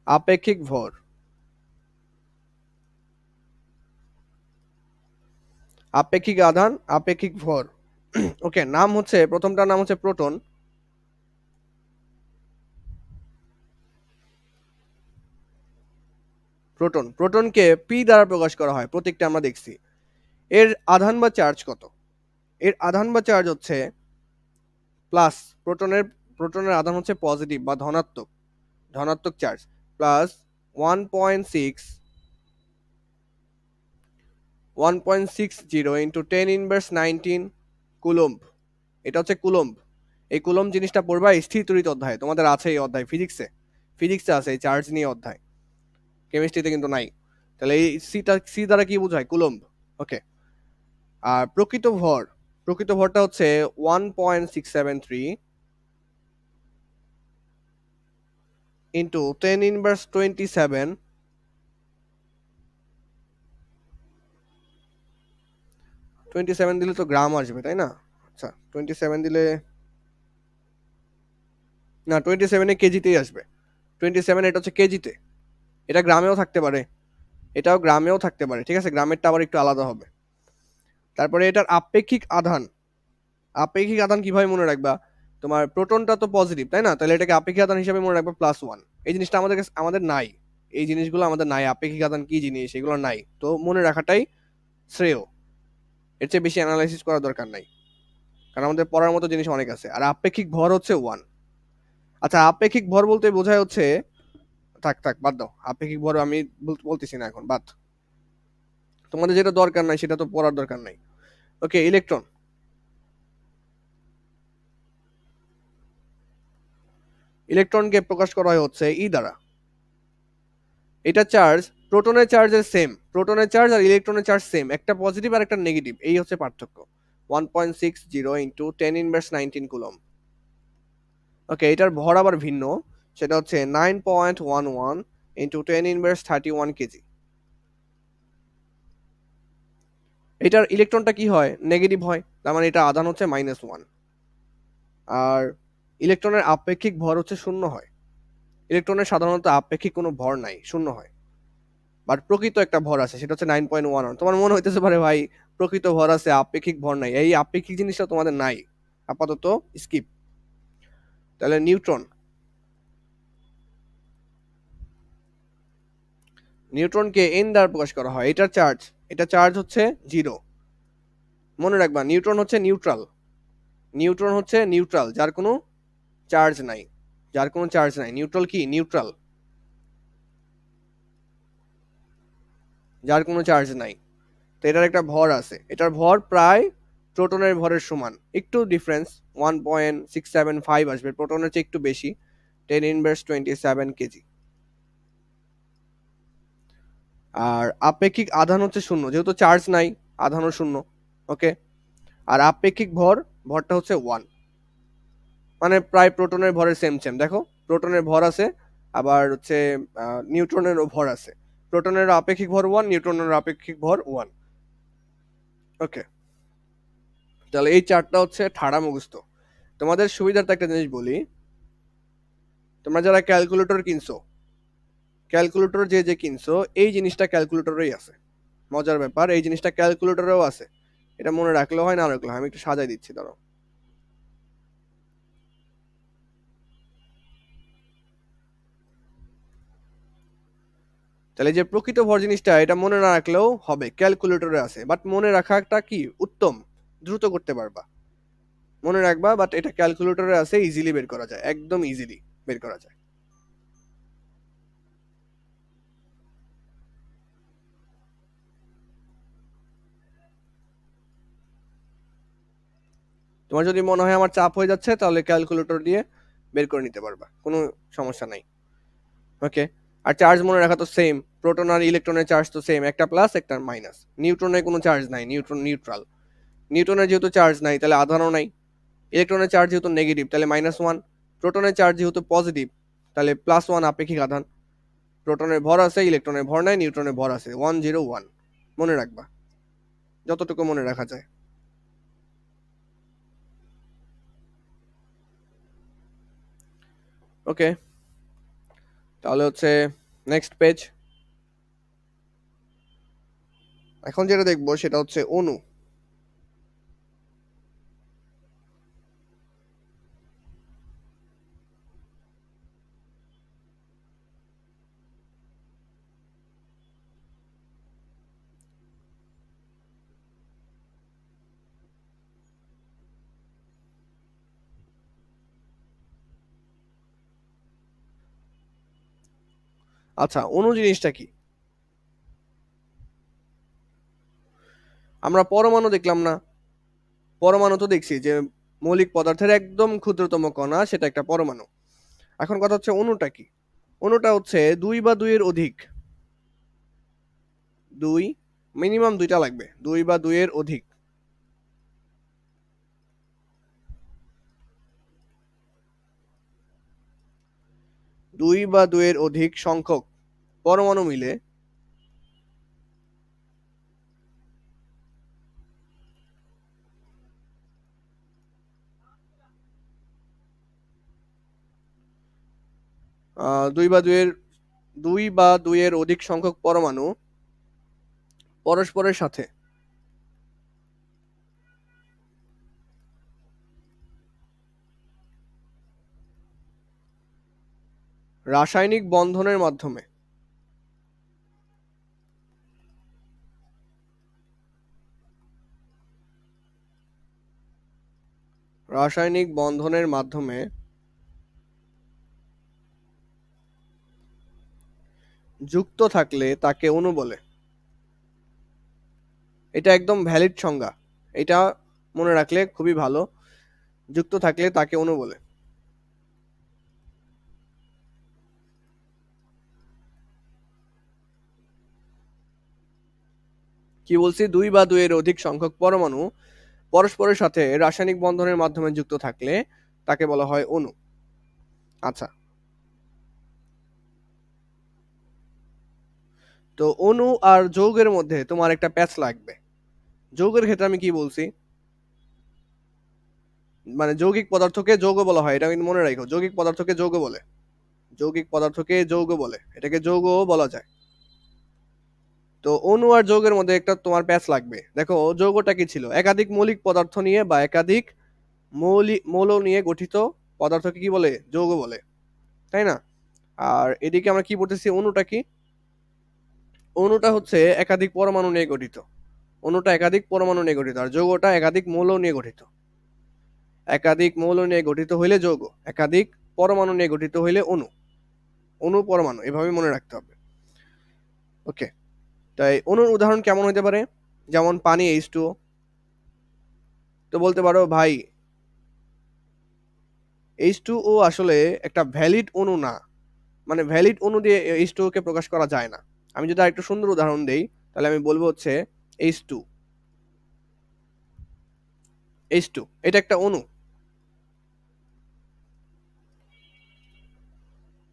আপেক্ষিক ভর, আপেক্ষিক আধান, আপেক্ষিক ভর। ওকে, নাম হচ্ছে, প্রথমটার নাম হচ্ছে প্রোটন। প্রোটন, প্রোটনকে পি দ্বারা প্রকাশ করা হয়, প্রতীকটা আমরা দেখছি। এর আধান বা চার্জ কত? এর আধান বা চার্জ হচ্ছে প্লাস, প্রোটনের প্রোটনের আধান হচ্ছে পজিটিভ বা ধনাত্মক, ধনাত্মক চার্জ, প্লাস 1.6 1.60 ইন্টু 10⁻19 কুলম্ব। এটা হচ্ছে কুলম্ব। এই কুলম্ব জিনিসটা পড়বা স্থির তড়িৎ অধ্যায়, তোমাদের আছে এই অধ্যায়, ফিজিক্সে, ফিজিক্সে আছে এই চার্জ নিয়ে অধ্যায়, কেমিস্ট্রিতে কিন্তু নাই। তাহলে এই সি দ্বারা কি বোঝায়? কুলম্ব। ওকে, আর প্রকৃত ভর, প্রকৃত ভরটা হচ্ছে 1.673 ইন্টু 10 ইনভার্স 27 27 দিলে তো গ্রাম আসবে তাই না? আচ্ছা 27 দিলে না 27 এ কেজিতেই আসবে। 27 এটা হচ্ছে কেজিতে। এটা গ্রামেও থাকতে পারে, এটাও গ্রামেও থাকতে পারে, ঠিক আছে? গ্রামেরটা আবার একটু আলাদা হবে। তারপরে এটার আপেক্ষিক আধান, আপেক্ষিক আধান কিভাবে মনে রাখবা? তোমার প্রোটনটা তো পজিটিভ তাই না, তাহলে এটাকে আপেক্ষিক আধান হিসেবে মনে রাখবা +1। এই জিনিসটা আমাদের নাই, এই জিনিসগুলো আমাদের নাই, আপেক্ষিক আধান কি জিনিস এগুলো নাই, তো মনে রাখাটাই শ্রেয়। এর চেয়ে বেশি অ্যানালাইসিস করার দরকার নাই, কারণ আমাদের পড়ার মতো জিনিস অনেক আছে। আর আপেক্ষিক ভর হচ্ছে 1। আচ্ছা আপেক্ষিক ভর বলতে বোঝায় হচ্ছে, থাক থাক বাদ দাও, আপেক্ষিক ভর আমি বলতেছি না এখন, বাদ। তোমাদের যেটা দরকার নাই সেটা তো পড়ার দরকার নাই। ওকে, ইলেকট্রন। ইলেকট্রনকে প্রকাশ করা হয় হচ্ছে ই দ্বারা। এটা চার্জ, প্রোটনের চার্জের সেম, প্রোটনের চার্জ আর ইলেকট্রনের চার্জ সেম, একটা পজিটিভ আর একটা নেগেটিভ, এই হচ্ছে পার্থক্য। 1.60 ইন্টু 10 ইনভার্স 19 কুলম। ওকে, এটার ভর আবার ভিন্ন, সেটা হচ্ছে 9.11 ইন্টু 10 ইনভার্স 31 কেজি। এটার ইলেকট্রনটা কি হয়? নেগেটিভ হয়, তার মানে এটা আধান হচ্ছে -1। আর ইলেকট্রনের আপেক্ষিক ভর হচ্ছে শূন্য হয়। ইলেকট্রনের সাধারণত আপেক্ষিক কোনো ভর নাই, শূন্য হয়। বাট প্রকৃত একটা ভর আছে, সেটা হচ্ছে 9.11। তোমার মনে হইতেছে পারে ভাই প্রকৃত ভর আছে আপেক্ষিক ভর নাই, এই আপেক্ষিক জিনিসটা তোমাদের নাই, আপাতত স্কিপ। তাহলে নিউট্রন, নিউট্রনকে এন দ্বারা প্রকাশ করা হয়। এটার চার্জ, এটা চার্জ হচ্ছে 0। মনে রাখবা নিউট্রন হচ্ছে নিউট্রাল, নিউট্রন হচ্ছে নিউট্রাল, যার কোনো চার্জ নাই, যার কোনো চার্জ নাই। নিউট্রাল কি? নিউট্রাল, যার কোনো চার্জ নাই। তো এটার একটা ভর আছে, এটার ভর প্রায় প্রোটনের ভরের সমান, একটু ডিফারেন্স, 1.675 আসবে, প্রোটনের চেয়ে একটু বেশি, 10 ইনভার্স 27 কেজি। আর আপেক্ষিক আধান হচ্ছে শূন্য, যেহেতু চার্জ নাই আধানও শূন্য। ওকে, আর আপেক্ষিক ভর, ভরটা হচ্ছে 1, মানে প্রায় প্রোটনের ভরের সেম সেম। দেখো প্রোটনের ভর আছে, আবার হচ্ছে নিউট্রনেরও ভর আছে। প্রোটনের আপেক্ষিক ভর 1, নিউট্রনের আপেক্ষিক ভর 1। ওকে, তাহলে এই চারটা হচ্ছে ঠাড়া মুখস্থ। তোমাদের সুবিধার্থে একটা জিনিস বলি, তোমরা যারা ক্যালকুলেটর কিনছো, ক্যালকুলেটর যে যে কিনছো, এই জিনিসটা ক্যালকুলেটরেই আছে। মজার ব্যাপার, এই জিনিসটা ক্যালকুলেটরেও আছে। এটা মনে রাখলেও হয় না রাখলেও হয়, আমি একটু সাজাই দিচ্ছি দাঁড়াও। তাহলে যে প্রকৃত ভর জিনিসটা, এটা মনে না রাখলেও হবে, ক্যালকুলেটরে আছে। বাট মনে রাখাটা কি উত্তম, দ্রুত করতে পারবা, মনে রাখবা। বাট এটা ক্যালকুলেটরে আছে, ইজিলি বের করা যায়, একদম ইজিলি বের করা যায়। তোমার যদি মনে হয় আমার চাপ হয়ে যাচ্ছে, তাহলে ক্যালকুলেটর দিয়ে বের করে নিতে পারবা, কোনো সমস্যা নাই। ওকে, আর চার্জ মনে রাখা তো সেম, প্রোটন আর ইলেকট্রনের চার্জ তো সেম, একটা প্লাস একটা মাইনাস। নিউট্রনের কোনো চার্জ নাই, নিউট্রন নিউট্রাল। নিউট্রনের যেহেতু চার্জ নাই, তাহলে আধানও নাই। ইলেকট্রনের চার্জ যেহেতু নেগেটিভ, তাহলে -1। প্রোটনের চার্জ যেহেতু পজিটিভ, তাহলে +1 আপেক্ষিক আধান। প্রোটনের ভর আছে, ইলেকট্রনের ভর নাই, নিউট্রনের ভর আছে, 101। মনে রাখবা, যতটুকু মনে রাখা যায়। ওকে, তাহলে হচ্ছে নেক্সট পেজ। এখন যেটা দেখবো সেটা হচ্ছে অণু। আচ্ছা, অণু জিনিসটা কি? আমরা পরমাণু দেখলাম না? পরমাণু তো দেখছি যে মৌলিক পদার্থের একদম ক্ষুদ্রতম কণা, সেটা একটা পরমাণু। এখন কথা হচ্ছে অণুটা কি? অণুটা হচ্ছে 2 বা 2 এর অধিক, 2, মিনিমাম 2টা লাগবে, 2 বা 2 এর অধিক। দুই বা দুইয়ের অধিক সংখ্যক পরমাণু মিলে দুই বা দুইয়ের অধিক সংখ্যক পরমাণু পরস্পরের সাথে রাসায়নিক বন্ধনের মাধ্যমে রাসায়নিক বন্ধনের মাধ্যমে যুক্ত থাকলে তাকে অণু বলে। এটা একদম ভ্যালিড সংজ্ঞা, এটা মনে রাখলে খুবই ভালো। যুক্ত থাকলে তাকে অণু বলে। কি বলছি? দুই বা দুইয়ের অধিক সংখ্যক পরমাণু পরস্পরের সাথে রাসায়নিক বন্ধনের মাধ্যমে যুক্ত থাকলে তাকে বলা হয় অণু। আচ্ছা, তো অণু আর যৌগের মধ্যে তোমার একটা প্যাচ লাগবে। যৌগের ক্ষেত্রে আমি কি বলছি? মানে যৌগিক পদার্থকে যৌগ বলা হয়, এটা কিন্তু মনে রাখো। যৌগিক পদার্থকে যৌগ বলে, যৌগিক পদার্থকে যৌগ বলে, এটাকে যৌগও বলা যায়। তো অণু আর যৌগের মধ্যে একটা তোমার প্যাচ লাগবে। দেখো যৌগটা কি ছিল? একাধিক মৌলিক পদার্থ নিয়ে বা একাধিক মৌল নিয়ে গঠিত পদার্থকে কি বলে? যৌগ বলে, তাই না? আর এদিকে আমরা কি বলতেছি? অণুটা কি? অণুটা হচ্ছে একাধিক পরমাণু নিয়ে গঠিত। অণুটা একাধিক পরমাণু নিয়ে গঠিত, আর যৌগটা একাধিক মৌল নিয়ে গঠিত। একাধিক মৌল নিয়ে গঠিত হইলে যৌগ, একাধিক পরমাণু নিয়ে গঠিত হইলে অণু। অণু পরমাণু এভাবে মনে রাখতে হবে। ওকে, তাই অণুর উদাহরণ কেমন হতে পারে? যেমন পানি H2O। তো বলতে পারো ভাই H2O আসলে একটা ভ্যালিড অণু না, মানে ভ্যালিড অণু দিয়ে H2O কে প্রকাশ করা যায় না। আমি যদি আরেকটু সুন্দর উদাহরণ দেই, তাহলে আমি বলবো হচ্ছে H2। H2 এটা একটা অণু,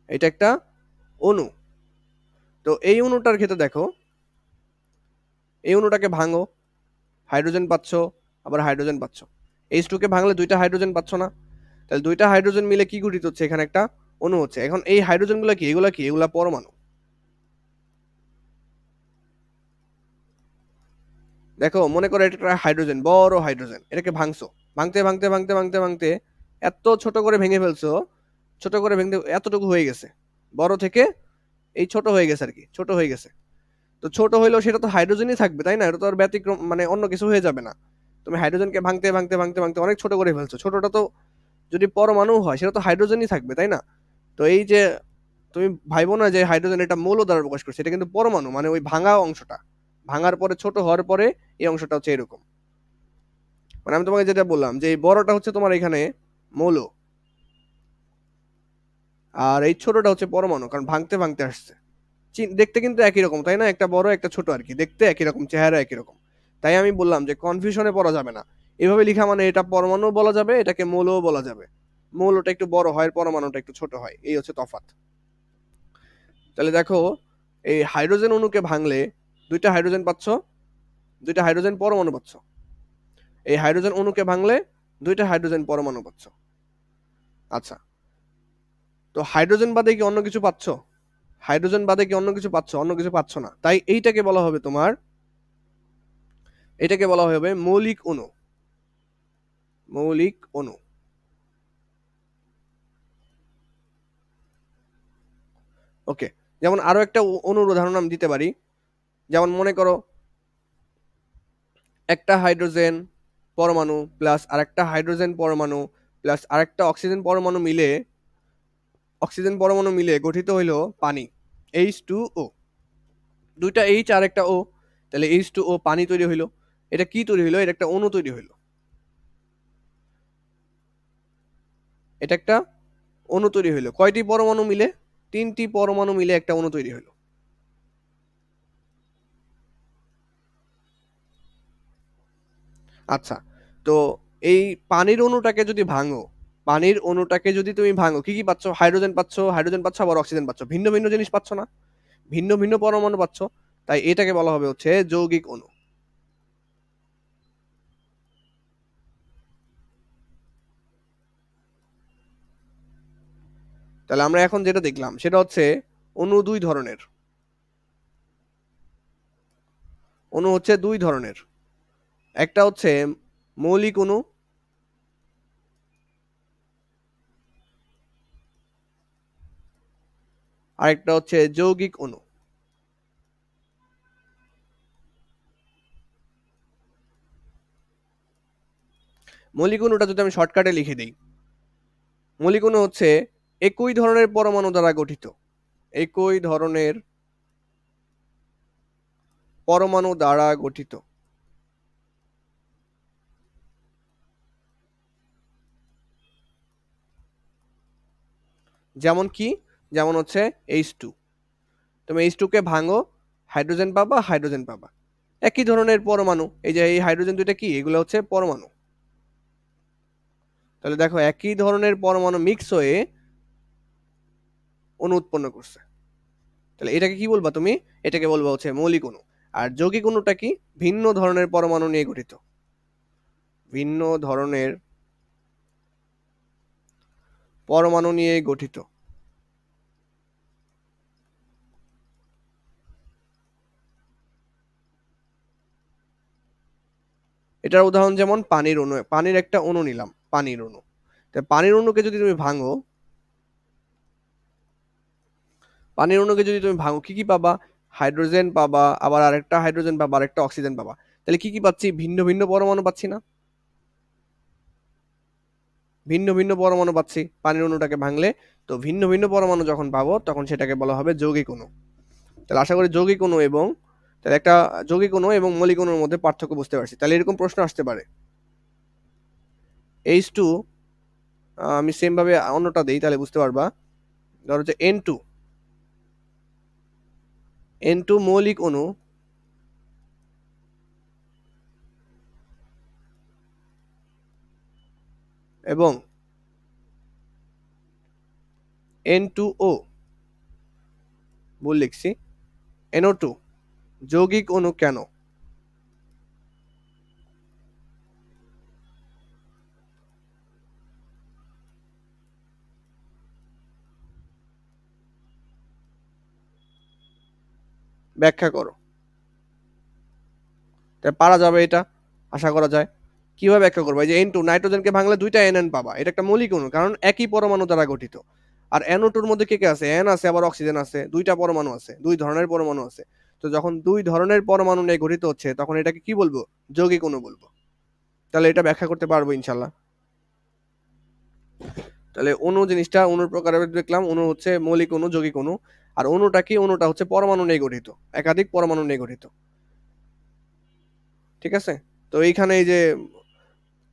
এটা একটা অণু। তো এই অণুটার ক্ষেত্রে দেখো, এই অণুটাকে ভাঙো, হাইড্রোজেন পাচ্ছ, আবার হাইড্রোজেন পাচ্ছ। H2 কে ভাঙলে দুইটা হাইড্রোজেন পাচ্ছ না? তাহলে দুইটা হাইড্রোজেন মিলে কি গঠিত হচ্ছে? এখানে একটা অণু হচ্ছে। এখন এই হাইড্রোজেন গুলা কি? এগুলা কি? এগুলা পরমাণু। দেখো মনে করো এটা একটা হাইড্রোজেন, বড় হাইড্রোজেন, এটাকে ভাঙছো। ভাঙতে ভাঙতে ভাঙতে ভাঙতে ভাঙতে এত ছোট করে ভেঙে ফেলছো, ছোট করে ভেঙে এতটুকু হয়ে গেছে। বড় থেকে এই ছোট হয়ে গেছে আর কি, ছোট হয়ে গেছে। তো ছোট হইলেও সেটা তো হাইড্রোজেনই থাকবে, তাই না? এটা তো আর ব্যতিক্রম, মানে অন্য কিছু হয়ে যাবে না। তুমি হাইড্রোজেনকে ভাঙতে ভাঙতে ভাঙতে ভাঙতে অনেক ছোট করে ফেলছো। ছোটটা তো যদি পরমাণু হয় সেটা তো হাইড্রোজেনই থাকবে, তাই না? তো এই যে তুমি ভাইবো না যে হাইড্রোজেন এটা মৌল দ্বারা প্রকাশ করছে, এটা কিন্তু পরমাণু, মানে ওই ভাঙা অংশটা। ভাঙার পরে ছোট হওয়ার পরে এই অংশটা হচ্ছে এরকম। মানে আমি তোমাকে যেটা বললাম যে এই বড়টা হচ্ছে তোমার এখানে মৌল, আর এই ছোটটা হচ্ছে পরমাণু, কারণ ভাঙতে ভাঙতে আসছে। দেখতে কিন্তু একই রকম, তাই না? একটা বড় একটা ছোট আর কি, দেখতে একই রকম, চেহারা একই রকম। তাই আমি বললাম যে কনফিউশনে পড়া যাবে না। এভাবে লিখা মানে এটা পরমাণু বলা যাবে, এটাকে মৌলও বলা যাবে। মৌলটা একটু বড় হয়, পরমাণুটা একটু ছোট হয়, এই হচ্ছে তফাৎ। তাহলে দেখো, এই হাইড্রোজেন অণুকে ভাঙলে দুইটা হাইড্রোজেন পাচ্ছ, দুইটা হাইড্রোজেন পরমাণু পাচ্ছ। এই হাইড্রোজেন অণুকে ভাঙলে দুইটা হাইড্রোজেন পরমাণু পাচ্ছ। আচ্ছা, তো হাইড্রোজেন বাদে কি অন্য কিছু পাচ্ছ? হাইড্রোজেন বাদে কি অন্য কিছু পাচ্ছ? অন্য কিছু পাচ্ছ না। তাই এইটাকে বলা হবে তোমার, এটাকে বলা হবে মৌলিক অণু। মৌলিক অণু। ওকে, যেমন আরো একটা অণুর উদাহরণ আমি দিতে পারি। যেমন মনে করো একটা হাইড্রোজেন পরমাণু প্লাস আরেকটা হাইড্রোজেন পরমাণু প্লাস আরেকটা অক্সিজেন পরমাণু মিলে গঠিত হইল পানি, H2O। দুইটা H আর একটা O, তাহলে H2O পানি তৈরি হইলো। এটা কি তৈরি হইলো? এটা একটা অণু তৈরি হইলো। এটা একটা অণু তৈরি হইলো। কয়টি পরমাণু মিলে? তিনটি পরমাণু মিলে একটা অণু তৈরি হইলো। আচ্ছা, তো এই পানির অণুটাকে যদি ভাঙো, পানির অণুটাকে যদি তুমি ভাঙো কি কি পাচ্ছ? হাইড্রোজেন পাচ্ছ, আবার অক্সিজেন পাচ্ছ, ভিন্ন ভিন্ন জিনিস পাচ্ছ না, ভিন্ন ভিন্ন পরমাণু পাচ্ছ। তাই এটাকে বলা হবে হচ্ছে যৌগিক অণু। তাহলে আমরা এখন যেটা দেখলাম সেটা হচ্ছে অণু দুই ধরনের। অণু হচ্ছে দুই ধরনের, একটা হচ্ছে মৌলিক অণু, আরেকটা হচ্ছে যৌগিক অণু। মৌলিক অণুটা যদি আমি শর্টকাটে লিখে দিই, মৌলিক অণু হচ্ছে একই ধরনের পরমাণু দ্বারা গঠিত, একই ধরনের পরমাণু দ্বারা গঠিত। যেমন কি? যেমন হচ্ছে H2, তুমি H2 কে ভাঙো, হাইড্রোজেন পাবা, হাইড্রোজেন পাবা, একই ধরনের পরমাণু। এই যে এই হাইড্রোজেন দুইটা কি, এগুলো হচ্ছে পরমাণু। তাহলে দেখো একই ধরনের পরমাণু মিক্স হয়ে অণু উৎপন্ন করছে। তাহলে এটাকে কি বলবা তুমি? এটাকে বলবা হচ্ছে মৌলিক অণু। আর যৌগিক অণুটা কি? ভিন্ন ধরনের পরমাণু নিয়ে গঠিত, ভিন্ন ধরনের পরমাণু নিয়ে গঠিত। এটার উদাহরণ যেমন পানির অণু, পানির একটা অণু নিলাম, পানির অণু। পানির অণুকে যদি তুমি ভাঙো, পানির অণুকে যদি তুমি ভাঙো কি কি পাবা? হাইড্রোজেন পাবা, আবার আরেকটা হাইড্রোজেন পাবা, আরেকটা অক্সিজেন পাবা। তাহলে কি কি পাচ্ছি? ভিন্ন ভিন্ন পরমাণু পাচ্ছি না? ভিন্ন ভিন্ন পরমাণু পাচ্ছি পানির অণুটাকে ভাঙলে। তো ভিন্ন ভিন্ন পরমাণু যখন পাবো তখন সেটাকে বলা হবে যৌগিক অণু। তাহলে আশা করি যৌগিক অণু এবং তাহলে একটা যৌগিক অণু এবং মৌলিক অণুর মধ্যে পার্থক্য বুঝতে পারছি। তাহলে এরকম প্রশ্ন আসতে পারে, H2, আমি সেম ভাবে অন্যটা দিই তাহলে বুঝতে পারবা। ধরো যে N2, N2 মৌলিক অণু এবং N2O, ভুল লিখছি, NO2 যৌগিক অণু কেন? ব্যাখ্যা করো। তাই পারা যাবে এটা, আশা করা যায়। কিভাবে ব্যাখ্যা করবো? এই যে N2, নাইট্রোজেনকে ভাঙলে দুইটা NN পাবা, এটা একটা মৌলিক অণু, কারণ একই পরমাণু দ্বারা গঠিত। আর NO2-র মধ্যে কে কে আছে? N আছে, আবার অক্সিজেন আছে, দুইটা পরমাণু আছে, দুই ধরনের পরমাণু আছে। তো যখন দুই ধরনের পরমাণু নিয়ে গঠিত হচ্ছে তখন এটাকে কি বলবো? যৌগিক অণু বলবো। তাহলে এটা ব্যাখ্যা করতে পারবো ইনশাল্লাহ। তাহলে অণু জিনিসটা, অণুর প্রকার দেখলাম, অণু হচ্ছে মৌলিক অণু, যৌগিক অণু। আর অণুটা কি? অণুটা হচ্ছে পরমাণু নিয়ে গঠিত, একাধিক পরমাণু নিয়ে গঠিত। ঠিক আছে? তো এইখানে এই যে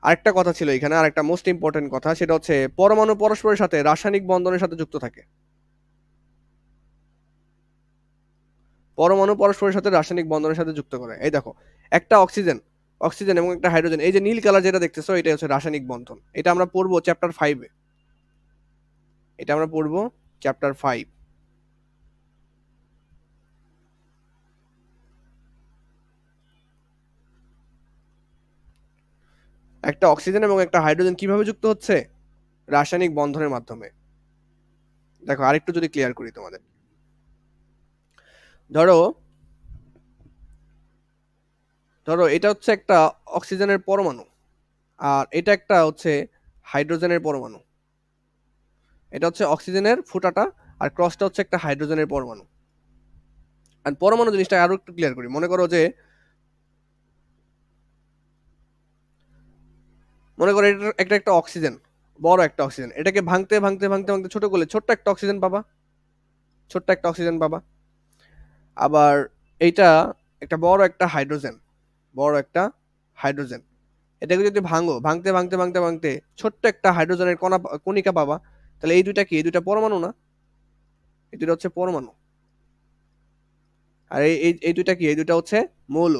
আরেকটা কথা ছিল, এখানে আরেকটা মোস্ট ইম্পর্টেন্ট কথা, সেটা হচ্ছে পরমাণু পরস্পরের সাথে রাসায়নিক বন্ধনের সাথে যুক্ত থাকে। পরমাণু পরস্পরের সাথে রাসায়নিক বন্ধনের সাথে যুক্ত করে। এই দেখো, একটা অক্সিজেন, অক্সিজেন এবং একটা হাইড্রোজেন, এই যে নীল কালার যেটা দেখতেছো, এটা হচ্ছে রাসায়নিক বন্ধন। এটা আমরা পড়বো চ্যাপ্টার 5-এ, এটা আমরা পড়বো চ্যাপ্টার 5। একটা অক্সিজেন এবং একটা হাইড্রোজেন কিভাবে যুক্ত হচ্ছে? রাসায়নিক বন্ধনের মাধ্যমে। দেখো আরেকটু যদি ক্লিয়ার করি তোমাদের, ধরো ধরো এটা হচ্ছে একটা অক্সিজেনের পরমাণু, আর এটা একটা হচ্ছে হাইড্রোজেনের পরমাণু। এটা হচ্ছে অক্সিজেনের ফুটাটা, আর ক্রসটা হচ্ছে একটা হাইড্রোজেনের পরমাণু। আর পরমাণু জিনিসটা আরো একটু ক্লিয়ার করি। মনে করো যে, মনে করো এটা একটা একটা অক্সিজেন, বড় একটা অক্সিজেন, এটাকে ভাঙতে ভাঙতে ভাঙতে ভাঙতে ছোট করলে ছোট্ট একটা অক্সিজেন পাবা, ছোট্ট একটা অক্সিজেন পাবা। আবার এইটা একটা বড় একটা হাইড্রোজেন, বড় একটা হাইড্রোজেন, এটাকে যদি ভাঙো, ভাঙতে ভাঙতে ভাঙতে ভাঙতে ছোট্ট একটা হাইড্রোজেনের কণিকা পাবা। তাহলে এই দুইটা কি? এই দুইটা পরমাণু না? এই দুইটা হচ্ছে পরমাণু। আর এই এই এই দুইটা কি? এই দুইটা হচ্ছে মৌল।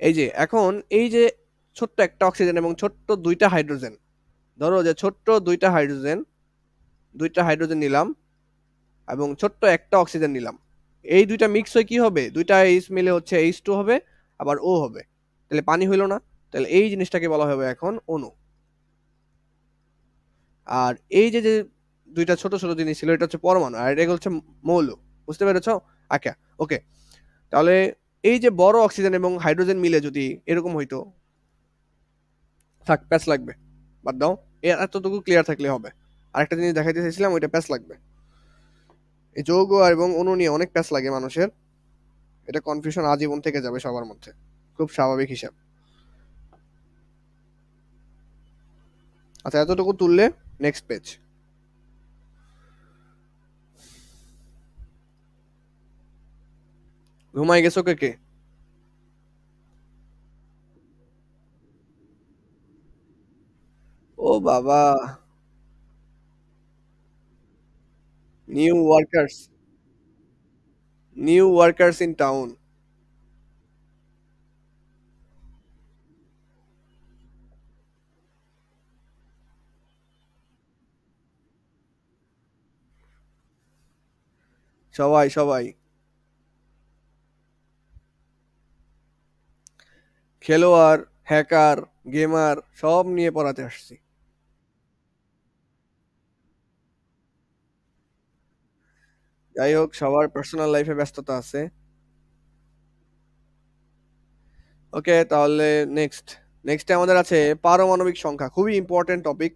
এই যে এখন এই যে ছোট্ট একটা অক্সিজেন এবং ছোট্ট দুইটা হাইড্রোজেন, ধরো যে ছোট্ট দুইটা হাইড্রোজেন নিলাম এবং ছোট্ট একটা অক্সিজেন নিলাম, এই দুইটা মিক্স হয়ে কি হবে, দুইটা এইচ মিলে হচ্ছে H2 হবে, আবার ও হবে, তাহলে পানি হইলো না? তাহলে এই জিনিসটাকে বলা হবে এখন অণু। আর এই যে যে দুইটা ছোট ছোট জিনিস ছিল এটা হচ্ছে পরমাণু, আর এটা হচ্ছে মৌল। বুঝতে পেরেছো? আচ্ছা, ওকে। তাহলে এই যে বড় অক্সিজেন এবং হাইড্রোজেন মিলে যদি এরকম হইতো, থাক প্যাচ লাগবে, বাদ দাও, এতটুকু ক্লিয়ার থাকলে হবে। আরেকটা জিনিস দেখাইতে চাইছিলাম, ওইটা প্যাচ লাগবে। এই যৌগ এবং অণু নিয়ে অনেক প্যাচ লাগে মানুষের, এটা কনফিউশন আজীবন থেকে যাবে সবার মধ্যে, খুব স্বাভাবিক হিসাব। আচ্ছা, এতটুকু তুললে নেক্সট পেজ। ঘুমাই গেছো কে কে? ও বাবা, new workers, new workers in town. সবাই সবাই খেলোয়াড়, হ্যাকার, গেমার সব নিয়ে পড়াতে আসছি। যাই হোক, সবার পার্সোনাল লাইফে ব্যস্ততা আছে। ওকে, তাহলে নেক্সট, নেক্সটে আমাদের আছে পারমাণবিক সংখ্যা, খুবই ইম্পর্টেন্ট টপিক।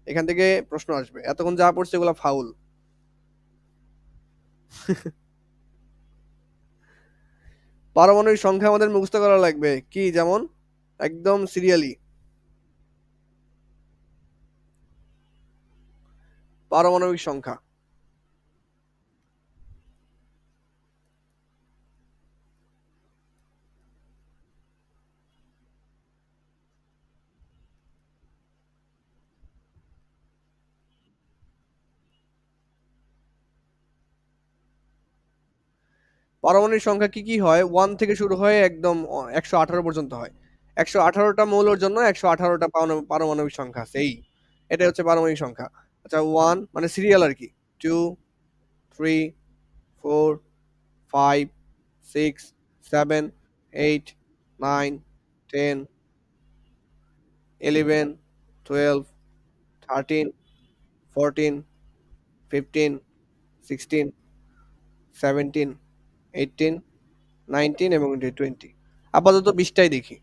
এখান থেকে প্রশ্ন আসবে, এতক্ষণ যা পড়ছে এগুলো ফাউল। পারমাণবিক সংখ্যা আমাদের মুখস্থ করা লাগবে, কি যেমন একদম সিরিয়ালি। পারমাণবিক সংখ্যা, পারমাণবিক সংখ্যা কি কি হয়, 1 থেকে শুরু হয় একদম 118 পর্যন্ত হয়। 118টা মৌলের জন্য 118টা পারমাণবিক সংখ্যা আছে, এই এটা হচ্ছে পারমাণবিক সংখ্যা। আচ্ছা, 1 মানে সিরিয়াল আর কি, 2, 3, 4, 5, 6, 7, 8, 9, 10, 11, 12, 13, 14, 15, 16, 17, 18, 19 এবং 20। আপাতত 20টাই দেখি।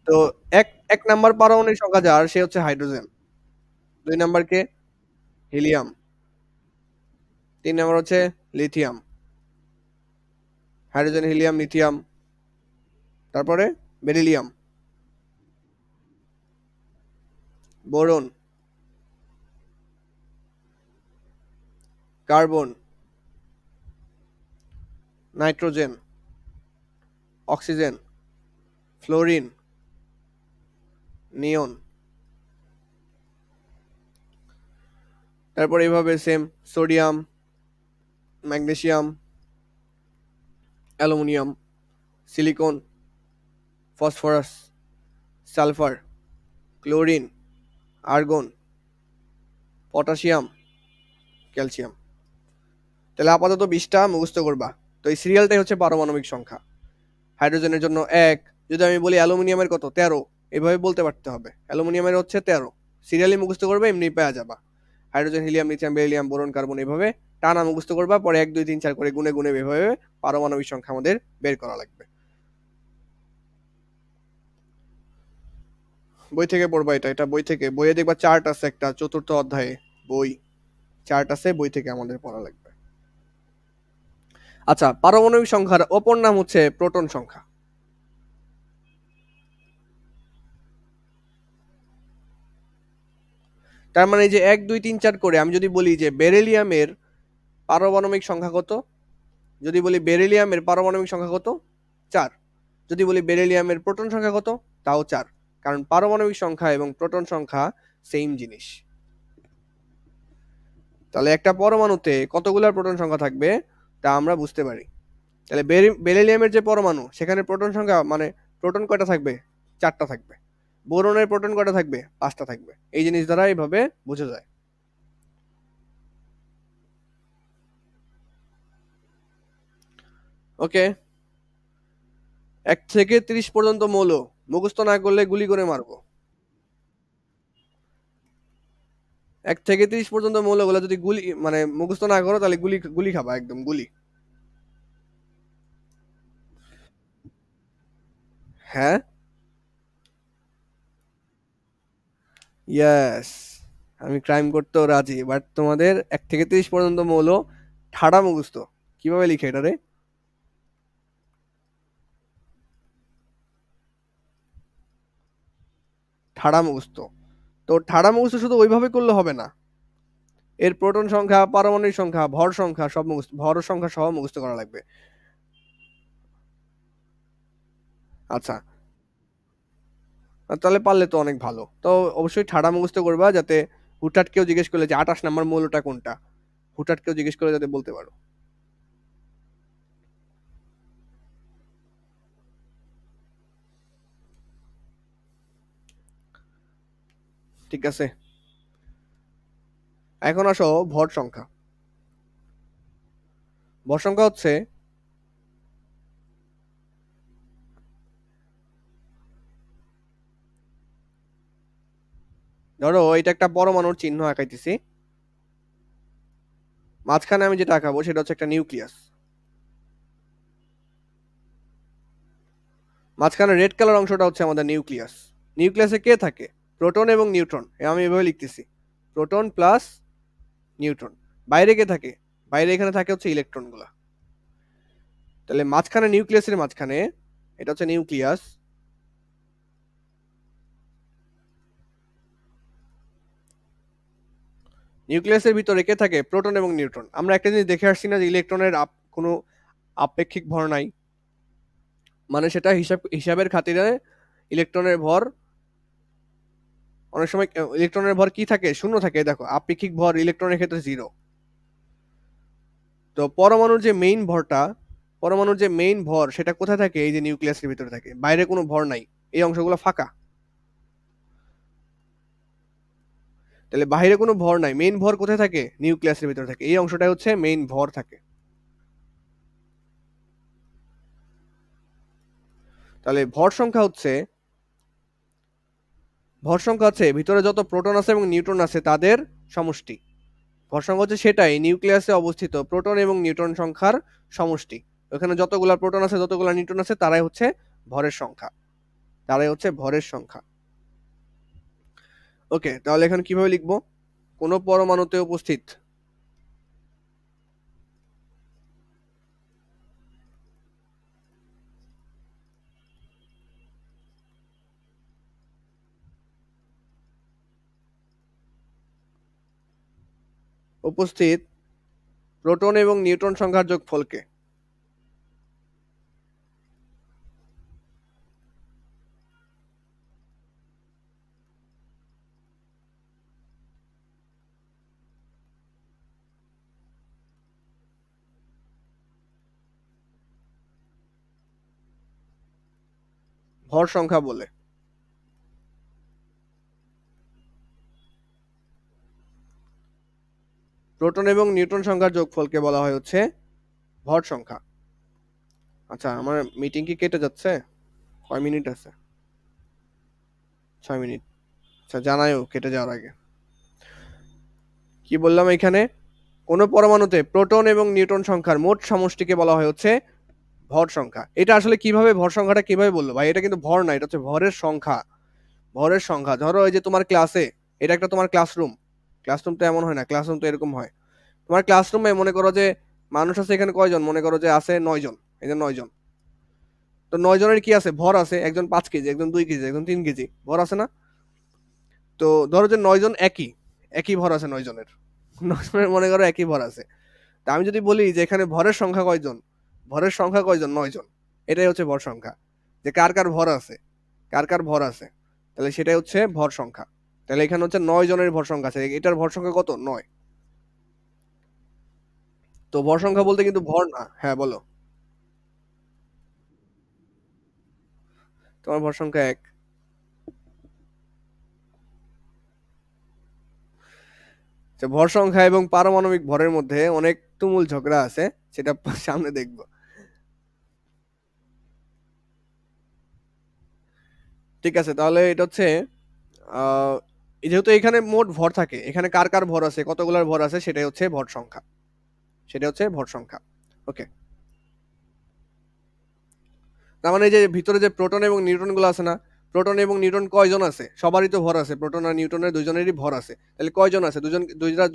তো এক এক নাম্বার পারমাণবিক সংখ্যা যার, সে হচ্ছে হাইড্রোজেন। 2 নাম্বার কে? হিলিয়াম। 3 নাম্বার হচ্ছে লিথিয়াম। Hydrogen, helium, lithium. তারপরে beryllium, boron, carbon, nitrogen, oxygen, fluorine, neon. তারপর এইভাবে same, sodium, magnesium, aluminium, silicon, phosphorus, sulphur, chlorine, argon, potassium, calcium. তাহলে আপাতত 20টা মুখস্থ করবা। তো এই সিরিয়ালটাই হচ্ছে পারমাণবিক সংখ্যা। হাইড্রোজেনের জন্য 1, যদি আমি বলি অ্যালুমিনিয়ামের কত, 13, এভাবে বলতে পারতে হবে। অ্যালুমিনিয়ামের হচ্ছে 13, সিরিয়ালি মুখস্থ করবে, এমনি পেয়ে যাবা। Hydrogen, helium, lithium, beryllium, boron, carbon, এভাবে টানা মুখস্থ করবা, পরে 1 2 3 4 করে গুনে গুনে এভাবে পারমাণবিক সংখ্যা আমাদের বের করা লাগবে। বই থেকে পড়বা, এটা এটা বই থেকে, বইয়ে দেখবা চার্ট আছে একটা, চতুর্থ অধ্যায়ে বই চার্ট আছে, বই থেকে আমাদের পড়া লাগবে। আচ্ছা, পারমাণবিক সংখ্যার অপর নাম হচ্ছে প্রোটন সংখ্যা। তার মানে যে 1 2 3 4 করে আমি যদি বলি যে বেরিলিয়ামের পারমাণবিক সংখ্যা কত, যদি বলি বেরিলিয়ামের পারমাণবিক সংখ্যা কত, 4। যদি বলি বেরিলিয়ামের প্রোটন সংখ্যা কত, তাও 4। কারণ পারমাণবিক সংখ্যা এবং প্রোটন সংখ্যা সেম জিনিস। তাহলে একটা পরমাণুতে কতগুলা প্রোটন সংখ্যা থাকবে তা আমরা বুঝতে পারি। তাহলে বেরিলিয়ামের যে পরমাণু, সেখানে প্রোটন সংখ্যা মানে প্রোটন কয়টা থাকবে, 4টা থাকবে। বোরনের প্রোটন কয়টা থাকবে? 5টা থাকবে। এই জিনিস দ্বারা এইভাবে বোঝা যায়। ওকে, 1 থেকে 30 পর্যন্ত মৌল মুখস্থ না করলে গুলি করে মারবো। 1 থেকে 30 পর্যন্ত মৌলগুলো যদি গুলি মানে মুখস্থ না করো তাহলে গুলি গুলি খাবা, একদম গুলি। হ্যাঁ, ইয়েস, আমি ক্রাইম করতেও রাজি, বাট তোমাদের 1 থেকে 30 পর্যন্ত মৌল ঠাড়া মুখস্থ। কিভাবে লিখে এটা রে? ঠাড়া মুখস্থ। তো ঠাড়া মুখস্থ শুধু ওইভাবে করলে হবে না, এর প্রোটন সংখ্যা, পারমাণবিক সংখ্যা, ভর সংখ্যা সব মুখস্থ, ভর সংখ্যা সহ মুখস্থ করা লাগবে। আচ্ছা, তাহলে পারলে তো অনেক ভালো। তো অবশ্যই ঠাড়া মুখস্থ করবা, যাতে হুটহাট কেউ জিজ্ঞেস করলে যে 28 নাম্বার মৌলটা কোনটা, হুটহাট কেউ জিজ্ঞেস করলে যাতে বলতে পারো। ঠিক আছে, এখন আসো ভর সংখ্যা। ভর সংখ্যা হচ্ছে, ধরো এটা একটা পরমাণুর চিহ্ন আঁকাইতেছি, মাঝখানে আমি যেটা আঁকাবো সেটা হচ্ছে একটা নিউক্লিয়াস। মাঝখানে রেড কালার অংশটা হচ্ছে আমাদের নিউক্লিয়াস। নিউক্লিয়াসে কে থাকে? প্রোটন এবং নিউট্রন। আমি এভাবে লিখতেছি, প্রোটন প্লাস নিউট্রন। বাইরে কে থাকে? বাইরে এখানে থাকে হচ্ছে ইলেকট্রন গুলা। তাহলে মাঝখানে, নিউক্লিয়াসের মাঝখানে, এটা হচ্ছে নিউক্লিয়াস, নিউক্লিয়াসের ভিতরে কে থাকে? প্রোটন এবং নিউট্রন। আমরা একটা জিনিস দেখে আসছি না, যে ইলেকট্রনের কোনো আপেক্ষিক ভর নাই, মানে সেটা হিসাবের খাতিরে ইলেকট্রনের ভর অনেক সময়, ইলেকট্রনের ভর কি থাকে? শূন্য থাকে। দেখো, আপেক্ষিক ভর ইলেকট্রনের ক্ষেত্রে 0। তো পরমাণুর যে মেইন ভর সেটা কোথায় থাকে? এই যে নিউক্লিয়াসের ভিতরে থাকে, বাইরে কোনো ভর নাই, এই অংশগুলো ফাঁকা। তাহলে বাইরে কোনো ভর নাই, মেইন ভর কোথায় থাকে? নিউক্লিয়াসের ভিতরে থাকে, এই অংশটা হচ্ছে মেইন ভর থাকে। তাহলে ভর সংখ্যা হচ্ছে ভিতরে যত প্রোটন আছে এবং নিউট্রন আছে তাদের সমষ্টি। ভর সংখ্যা হচ্ছে সেটাই, নিউক্লিয়াসে অবস্থিত প্রোটন এবং নিউট্রন সংখ্যার সমষ্টি। ওখানে যতগুলা প্রোটন আছে, যতগুলা নিউট্রন আছে, তারাই হচ্ছে ভরের সংখ্যা, তারাই হচ্ছে ভরের সংখ্যা। ওকে, তাহলে এখন কিভাবে লিখবো? কোন পরমাণুতে উপস্থিত উপস্থিত প্রোটন এবং নিউট্রন সংখ্যার যোগফলকে ভর সংখ্যা বলে। প্রোটন এবং নিউট্রন সংখ্যার যোগফলকে বলা হয় হচ্ছে ভর সংখ্যা। আচ্ছা, আমার মিটিং কি কেটে যাচ্ছে? কয় মিনিট আছে? 6 মিনিট। আচ্ছা, জানাইও কেটে যাওয়ার আগে। কি বললাম এখানে? কোন পরমাণুতে প্রোটন এবং নিউট্রন সংখ্যার মোট সমষ্টিকে বলা হয় হচ্ছে ভর সংখ্যা। এটা আসলে কিভাবে, ভর সংখ্যাটা কিভাবে বললো ভাই? এটা কিন্তু ভর না, এটা হচ্ছে ভরের সংখ্যা। ভরের সংখ্যা। ধরো এই যে তোমার ক্লাসে, এটা একটা তোমার ক্লাসরুম। ক্লাসরুম তো এমন হয় না, ক্লাসরুম তো এরকম হয়। তোমার ক্লাসরুমে মনে করো যে মানুষ আছে এখানে কয়জন? মনে করো যে আছে 9 জন। এই যে 9 জন। তো 9 জনের কি আছে? ভর আছে। একজন 5 কেজি, একজন 2 কেজি, একজন 3 কেজি, ভর আছে না? তো ধরো যে 9 জন একই, একই ভর আছে 9 জনের। 9 জনের মনে করো একই ভর আছে। তা আমি যদি বলি যে এখানে ভরের সংখ্যা কয়জন? ভরের সংখ্যা কয়জন? 9 জন। এটাই হচ্ছে ভর সংখ্যা। যে কার কার ভর আছে, কার কার ভর আছে, তাহলে সেটাই হচ্ছে ভর সংখ্যা। তাহলে এখানে হচ্ছে 9 জনের ভর সংখ্যা আছে, এটার ভর সংখ্যা কত? 9। তো ভর সংখ্যা বলতে কিন্তু ভর না। হ্যাঁ, বলো। তোমার ভর সংখ্যা 1। যে ভর সংখ্যা এবং পারমাণবিক ভরের মধ্যে অনেক তুমুল ঝগড়া আছে, সেটা সামনে দেখব। ঠিক আছে, তাহলে এটা হচ্ছে আহ যেহেতু এখানে মোট ভর থাকে, এখানে কার কার ভর আছে, কতগুলার ভর আছে, সেটাই হচ্ছে ভর সংখ্যা, সেটা হচ্ছে ভর সংখ্যা। ওকে, তার মানে এই যে ভিতরে যে প্রোটন এবং নিউট্রন গুলো আছে না, প্রোটন এবং নিউট্রন কয়জন আছে, সবারই তো ভর আছে, প্রোটন আর নিউট্রনের দুইজনেরই ভর আছে, তাহলে কয়জন আছে, দুজন,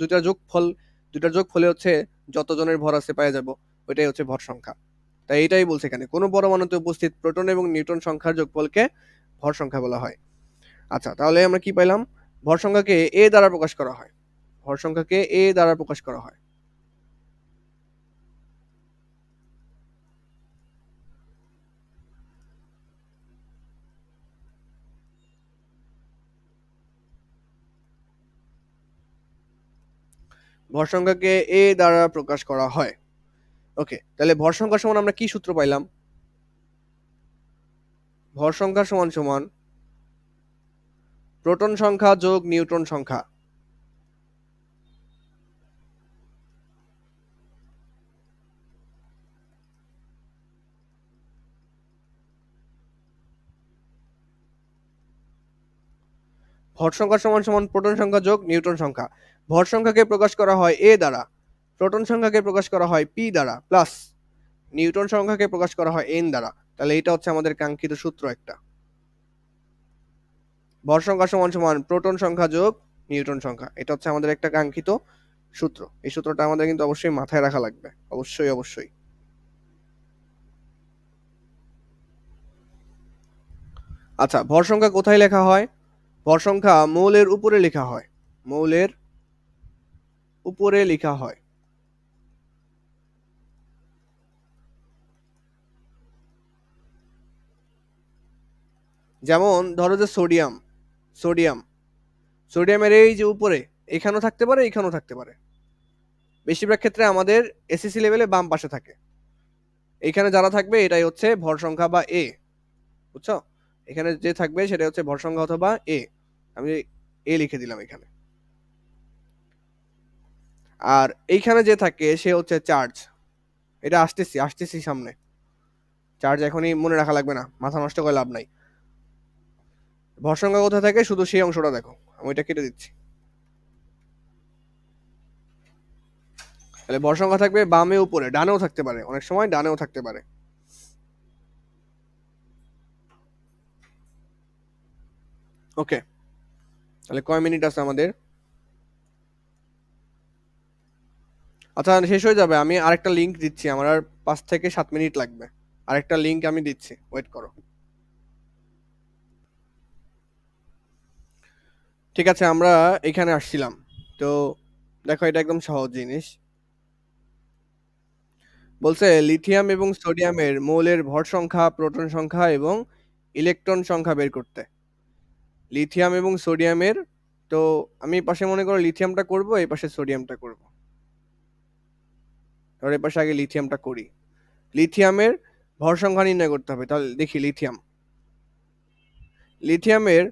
দুইটা যোগফল, দুইটার যোগফলে হচ্ছে যতজনের ভর আছে পাওয়া যাব, ওইটাই হচ্ছে ভর সংখ্যা। তাই এটাই বলছে এখানে কোন পরমাণুতে উপস্থিত প্রোটন এবং নিউট্রন সংখ্যার যোগফলকে ভর সংখ্যা বলা হয়। আচ্ছা, তাহলে আমরা কি পাইলাম, ভর সংখ্যাকে এ দ্বারা প্রকাশ করা হয়, ভর সংখ্যাকে এ দ্বারা প্রকাশ করা হয়। ভর সংখ্যাকে এ দ্বারা প্রকাশ করা হয়। ওকে, তাহলে ভর সংখ্যা সমান আমরা কি সূত্র পাইলাম, ভর সংখ্যা সমান সমান প্রোটন সংখ্যা যোগ নিউট্রন সংখ্যা। ভর সংখ্যা সমান সমান প্রোটন সংখ্যা যোগ নিউট্রন সংখ্যা। ভর সংখ্যাকে প্রকাশ করা হয় এ দ্বারা, প্রোটন সংখ্যাকে প্রকাশ করা হয় পি দ্বারা, প্লাস নিউট্রন সংখ্যাকে প্রকাশ করা হয় এন দ্বারা। তাহলে এটা হচ্ছে আমাদের কাঙ্ক্ষিত সূত্র একটা, ভর সংখ্যা সমান সমান প্রোটন সংখ্যা যোগ নিউট্রন সংখ্যা, এটা হচ্ছে আমাদের একটা কাঙ্ক্ষিত সূত্র। এই সূত্রটা আমাদের কিন্তু অবশ্যই মাথায় রাখা লাগবে, অবশ্যই অবশ্যই। আচ্ছা, ভর সংখ্যা কোথায় লেখা হয়, ভর সংখ্যা মৌলের উপরে লেখা হয়, মৌলের উপরে লেখা হয়। যেমন ধরো যে সোডিয়াম, সোডিয়াম, সোডিয়ামের এই যে উপরে, এখানেও থাকতে পারে, এখানেও থাকতে পারে, বেশিরভাগ ক্ষেত্রে আমাদের এসএসসি লেভেলে বাম পাশে থাকে। এখানে যারা থাকবে এটাই হচ্ছে ভর সংখ্যা বা এ, বুঝছো, এখানে যে থাকবে সেটা হচ্ছে ভর সংখ্যা অথবা এ, আমি এ লিখে দিলাম এখানে। আর এইখানে যে থাকে সে হচ্ছে চার্জ, এটা আসতেছি আসতেছি সামনে, চার্জ এখনই মনে রাখা লাগবে না, মাথা নষ্ট করে লাভ নাই। ভর সংখ্যা কোথায় থাকে শুধু সেই অংশটা দেখো, আমি ওইটা কেটে দিচ্ছি। তাহলে ভর সংখ্যা থাকবে বামে উপরে, ডানেও থাকতে পারে, অনেক সময় ডানেও থাকতে পারে। ওকে, তাহলে কয় মিনিট আছে আমাদের, আচ্ছা শেষ হয়ে যাবে, আমি আরেকটা লিংক দিচ্ছি, আমার আর 5 থেকে 7 মিনিট লাগবে, আরেকটা লিংক আমি দিচ্ছি, ওয়েট করো। ঠিক আছে, আমরা এখানে আসছিলাম। তো দেখো, এটা একদম সহজ জিনিস। বলছে লিথিয়াম এবং সোডিয়ামের মৌলের ভর সংখ্যা, প্রোটন সংখ্যা এবং ইলেকট্রন সংখ্যা বের করতে। লিথিয়াম এবং সোডিয়ামের, তো আমি এই পাশে মনে করো লিথিয়ামটা করব, এই পাশে সোডিয়ামটা করব। ধর এই পাশে আগে লিথিয়ামটা করি। লিথিয়ামের ভর সংখ্যা নির্ণয় করতে হবে, তাহলে দেখি লিথিয়াম, লিথিয়ামের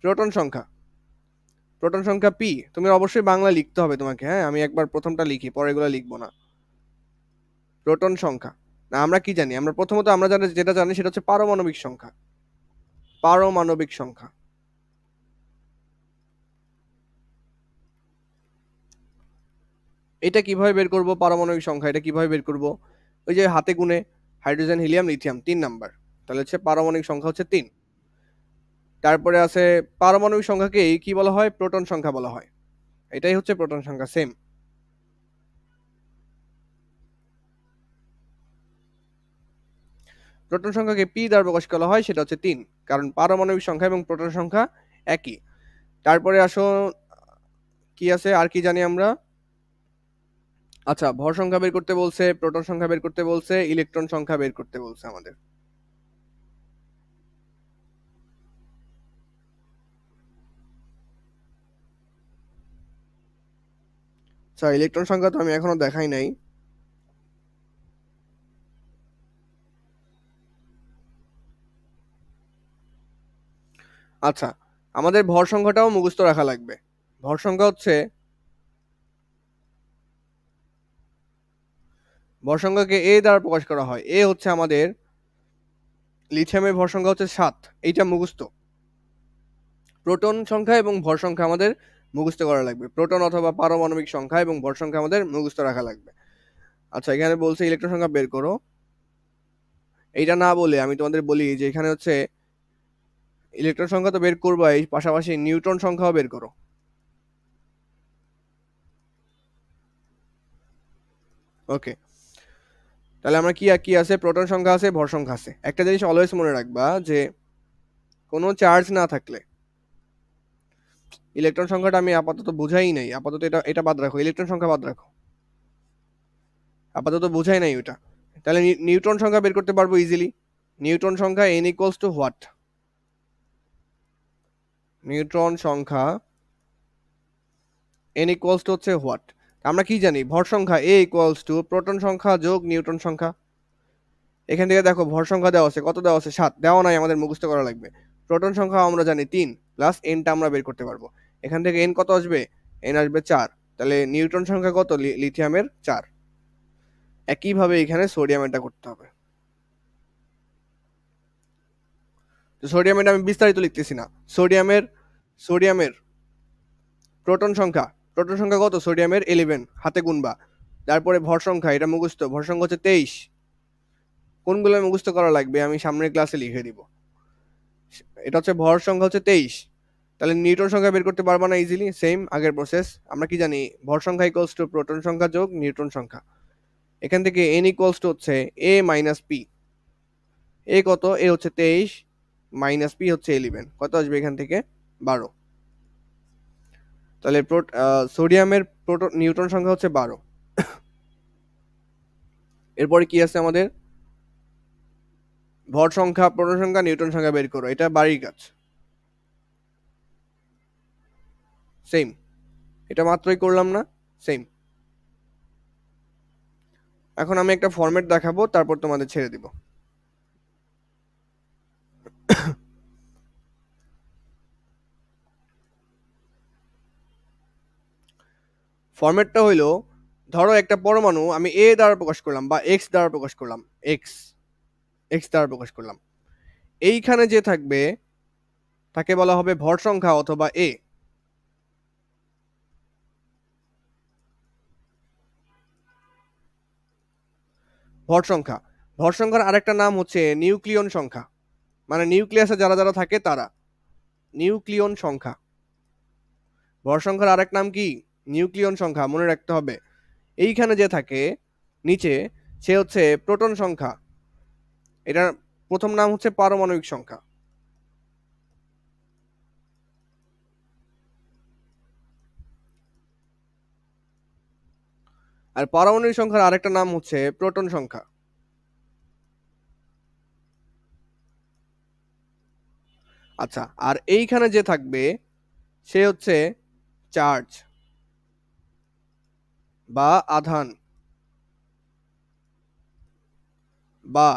প্রোটন সংখ্যা, প্রোটন সংখ্যা পি, তুমি অবশ্যই বাংলা লিখতে হবে তোমাকে, হ্যাঁ আমি একবার প্রথমটা লিখি, পরে এগুলো লিখবো না। প্রোটন সংখ্যা, না আমরা কি জানি, আমরা প্রথমত আমরা যেটা জানি সেটা হচ্ছে পারমাণবিক সংখ্যা, পারমাণবিক সংখ্যা। এটা কিভাবে বের করব, পারমাণবিক সংখ্যা এটা কিভাবে বের করব, ওই যে হাতে গুনে হাইড্রোজেন হিলিয়াম লিথিয়াম 3 নাম্বার, তাহলে হচ্ছে পারমাণবিক সংখ্যা হচ্ছে 3। তারপরে আছে পারমাণবিক সংখ্যাকেই কি বলা হয়, প্রোটন সংখ্যা বলা হয়, এটাই হচ্ছে প্রোটন সংখ্যা, সেম। প্রোটন সংখ্যাকে পি দ্বারা প্রকাশ করা হয়, সেটা হচ্ছে 3, কারণ পারমাণবিক সংখ্যা এবং প্রোটন সংখ্যা একই। তারপরে আসো, কি আছে আর কি জানি আমরা, আচ্ছা ভর সংখ্যা বের করতে বলছে, প্রোটন সংখ্যা বের করতে বলছে, ইলেকট্রন সংখ্যা বের করতে বলছে আমাদের। আচ্ছা, ইলেকট্রন সংখ্যা তো আমি এখনো দেখাই নাই। আচ্ছা, আমাদের ভর সংখ্যাটাও মুখস্থ রাখা লাগবে। ভর সংখ্যা হচ্ছে ভর সংখ্যাকে এ দ্বারা প্রকাশ করা হয়। এ হচ্ছে আমাদের লিথিয়ামের ভর সংখ্যা হচ্ছে 7, এইটা মুখস্থ। প্রোটন সংখ্যা এবং ভর সংখ্যা আমাদের মুখস্থ করা লাগবে। প্রোটন অথবা পারমাণবিক সংখ্যা এবং ভর সংখ্যা আমাদের মুখস্থ রাখা লাগবে। আচ্ছা, এখানে বলছে ইলেকট্রন সংখ্যা বের করো। এইটা না বলে আমি তোমাদের বলি যে এখানে হচ্ছে ইলেকট্রন সংখ্যা তো বের করবাই, পাশাপাশি নিউট্রন সংখ্যাও বের করো। ওকে, তাহলে আমরা কি কি আছে, প্রোটন সংখ্যা আছে, ভর সংখ্যা আছে। একটা জিনিস অলওয়েজ মনে রাখবা যে কোনো চার্জ না থাকলে, ইলেকট্রন সংখ্যাটা আমি আপাতত বুঝাই নাই, আপাতত এটা এটা বাদ রাখো, ইলেকট্রন সংখ্যা বাদ রাখো, আপাতত বুঝাই নাই ওটা। তাহলে নিউট্রন সংখ্যা বের করতে পারবো ইজিলি। নিউট্রন সংখ্যা n equals to what? Neutron সংখ্যা n ইকুয়ালস টু হচ্ছে হোয়াট? আমরা কি জানি, ভর সংখ্যা a ইকুয়ালস টু প্রোটন সংখ্যা যোগ নিউট্রন সংখ্যা। এখান থেকে দেখো ভর সংখ্যা দেওয়া আছে, কত দেওয়া আছে? 7 দেওয়া নাই, আমাদের মুখস্থ করা লাগবে। প্রোটন সংখ্যা আমরা জানি 3 প্লাস nটা আমরা বের করতে পারবো। এখান থেকে n কত আসবে? n আসবে 4। তাহলে নিউট্রন সংখ্যা কত? লিথিয়ামের 4। একইভাবে এখানে সোডিয়ামেরটা করতে হবে। তো সোডিয়ামের আমি বিস্তারিত লিখতেছি না। সোডিয়ামের প্রোটন সংখ্যা কত? সোডিয়ামের 11, হাতে গুনবা। তারপরে ভর সংখ্যা, এটা মুখস্থ, ভর সংখ্যা হচ্ছে 23। কোনগুলো মুখস্থ করা লাগবে আমি সামনের ক্লাসে লিখে দিব। এটা হচ্ছে ভর সংখ্যা হচ্ছে 23। তাহলে নিউটন সংখ্যা বের করতে পারবা না ইজিলি? সেম আগের প্রসেস। আমরা কি জানি, ভর সংখ্যা ইকুয়ালস টু প্রোটন সংখ্যা যোগ নিউট্রন সংখ্যা। এখান থেকে n ইকুয়ালস টু হচ্ছে a মাইনাস p। এ কত? এ হচ্ছে 23 মাইনাস p হচ্ছে 11, কত আসবে এখান থেকে? 12। তাহলে সোডিয়ামের নিউটন সংখ্যা হচ্ছে 12। এরপরে কি আছে আমাদের? ভর সংখ্যা, প্রোটন সংখ্যা, নিউটন সংখ্যা বের করো, এটা বাড়ির কাজ। সেম, এটা মাত্রই করলাম না? সেম। এখন আমি একটা ফরম্যাট দেখাবো, তারপর তোমাদের ছেড়ে দিব। ফরম্যাটটা হইলো, ধরো একটা পরমাণু আমি এ দ্বারা প্রকাশ করলাম বা এক্স দ্বারা প্রকাশ করলাম, এক্স এক্স দ্বারা প্রকাশ করলাম। এইখানে যে থাকবে তাকে বলা হবে ভর সংখ্যা অথবা এ। ভর সংখ্যা, ভর সংখ্যার আরেকটা নাম হচ্ছে নিউক্লিয়ন সংখ্যা, মানে নিউক্লিয়াসে যারা যারা থাকে তারা, নিউক্লিয়ন সংখ্যা। ভর সংখ্যার আরেক নাম কি? নিউক্লিয়ন সংখ্যা, মনে রাখতে হবে। এইখানে যে থাকে নিচে, সে হচ্ছে প্রোটন সংখ্যা। এটার প্রথম নাম হচ্ছে পারমাণবিক সংখ্যা। আর পারমাণবিক সংখ্যার আরেকটা নাম হচ্ছে প্রোটন সংখ্যা। আচ্ছা, আর এইখানে যে থাকবে সে হচ্ছে চার্জ বা আধান বা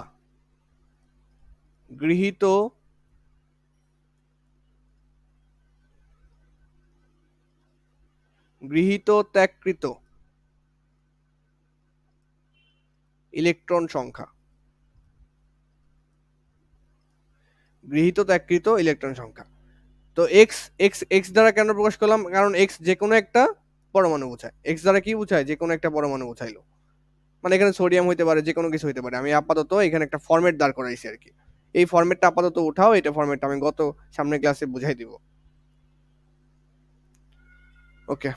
গৃহীত ত্যাগকৃত ইলেকট্রন সংখ্যা। গৃহীত ত্যাগকৃত ইলেকট্রন সংখ্যা। তো এক্স এক্স এক্স দ্বারা কেন প্রকাশ করলাম? কারণ এক্স যে কোনো একটা পরমাণু বোঝায়। এক্স দ্বারা কি বোঝায়? যে কোনো একটা পরমাণু বোঝাইলো। মানে এখানে সোডিয়াম হইতে পারে, যে কোনো কিছু হইতে পারে। আমি আপাতত এখানে একটা ফরম্যাট দাঁড় করাইছি আর কি। এই ফরম্যাটটা আপাতত উঠাও, এটা ফরম্যাটটা আমি সামনের ক্লাসে বুঝাই দিব। ওকে।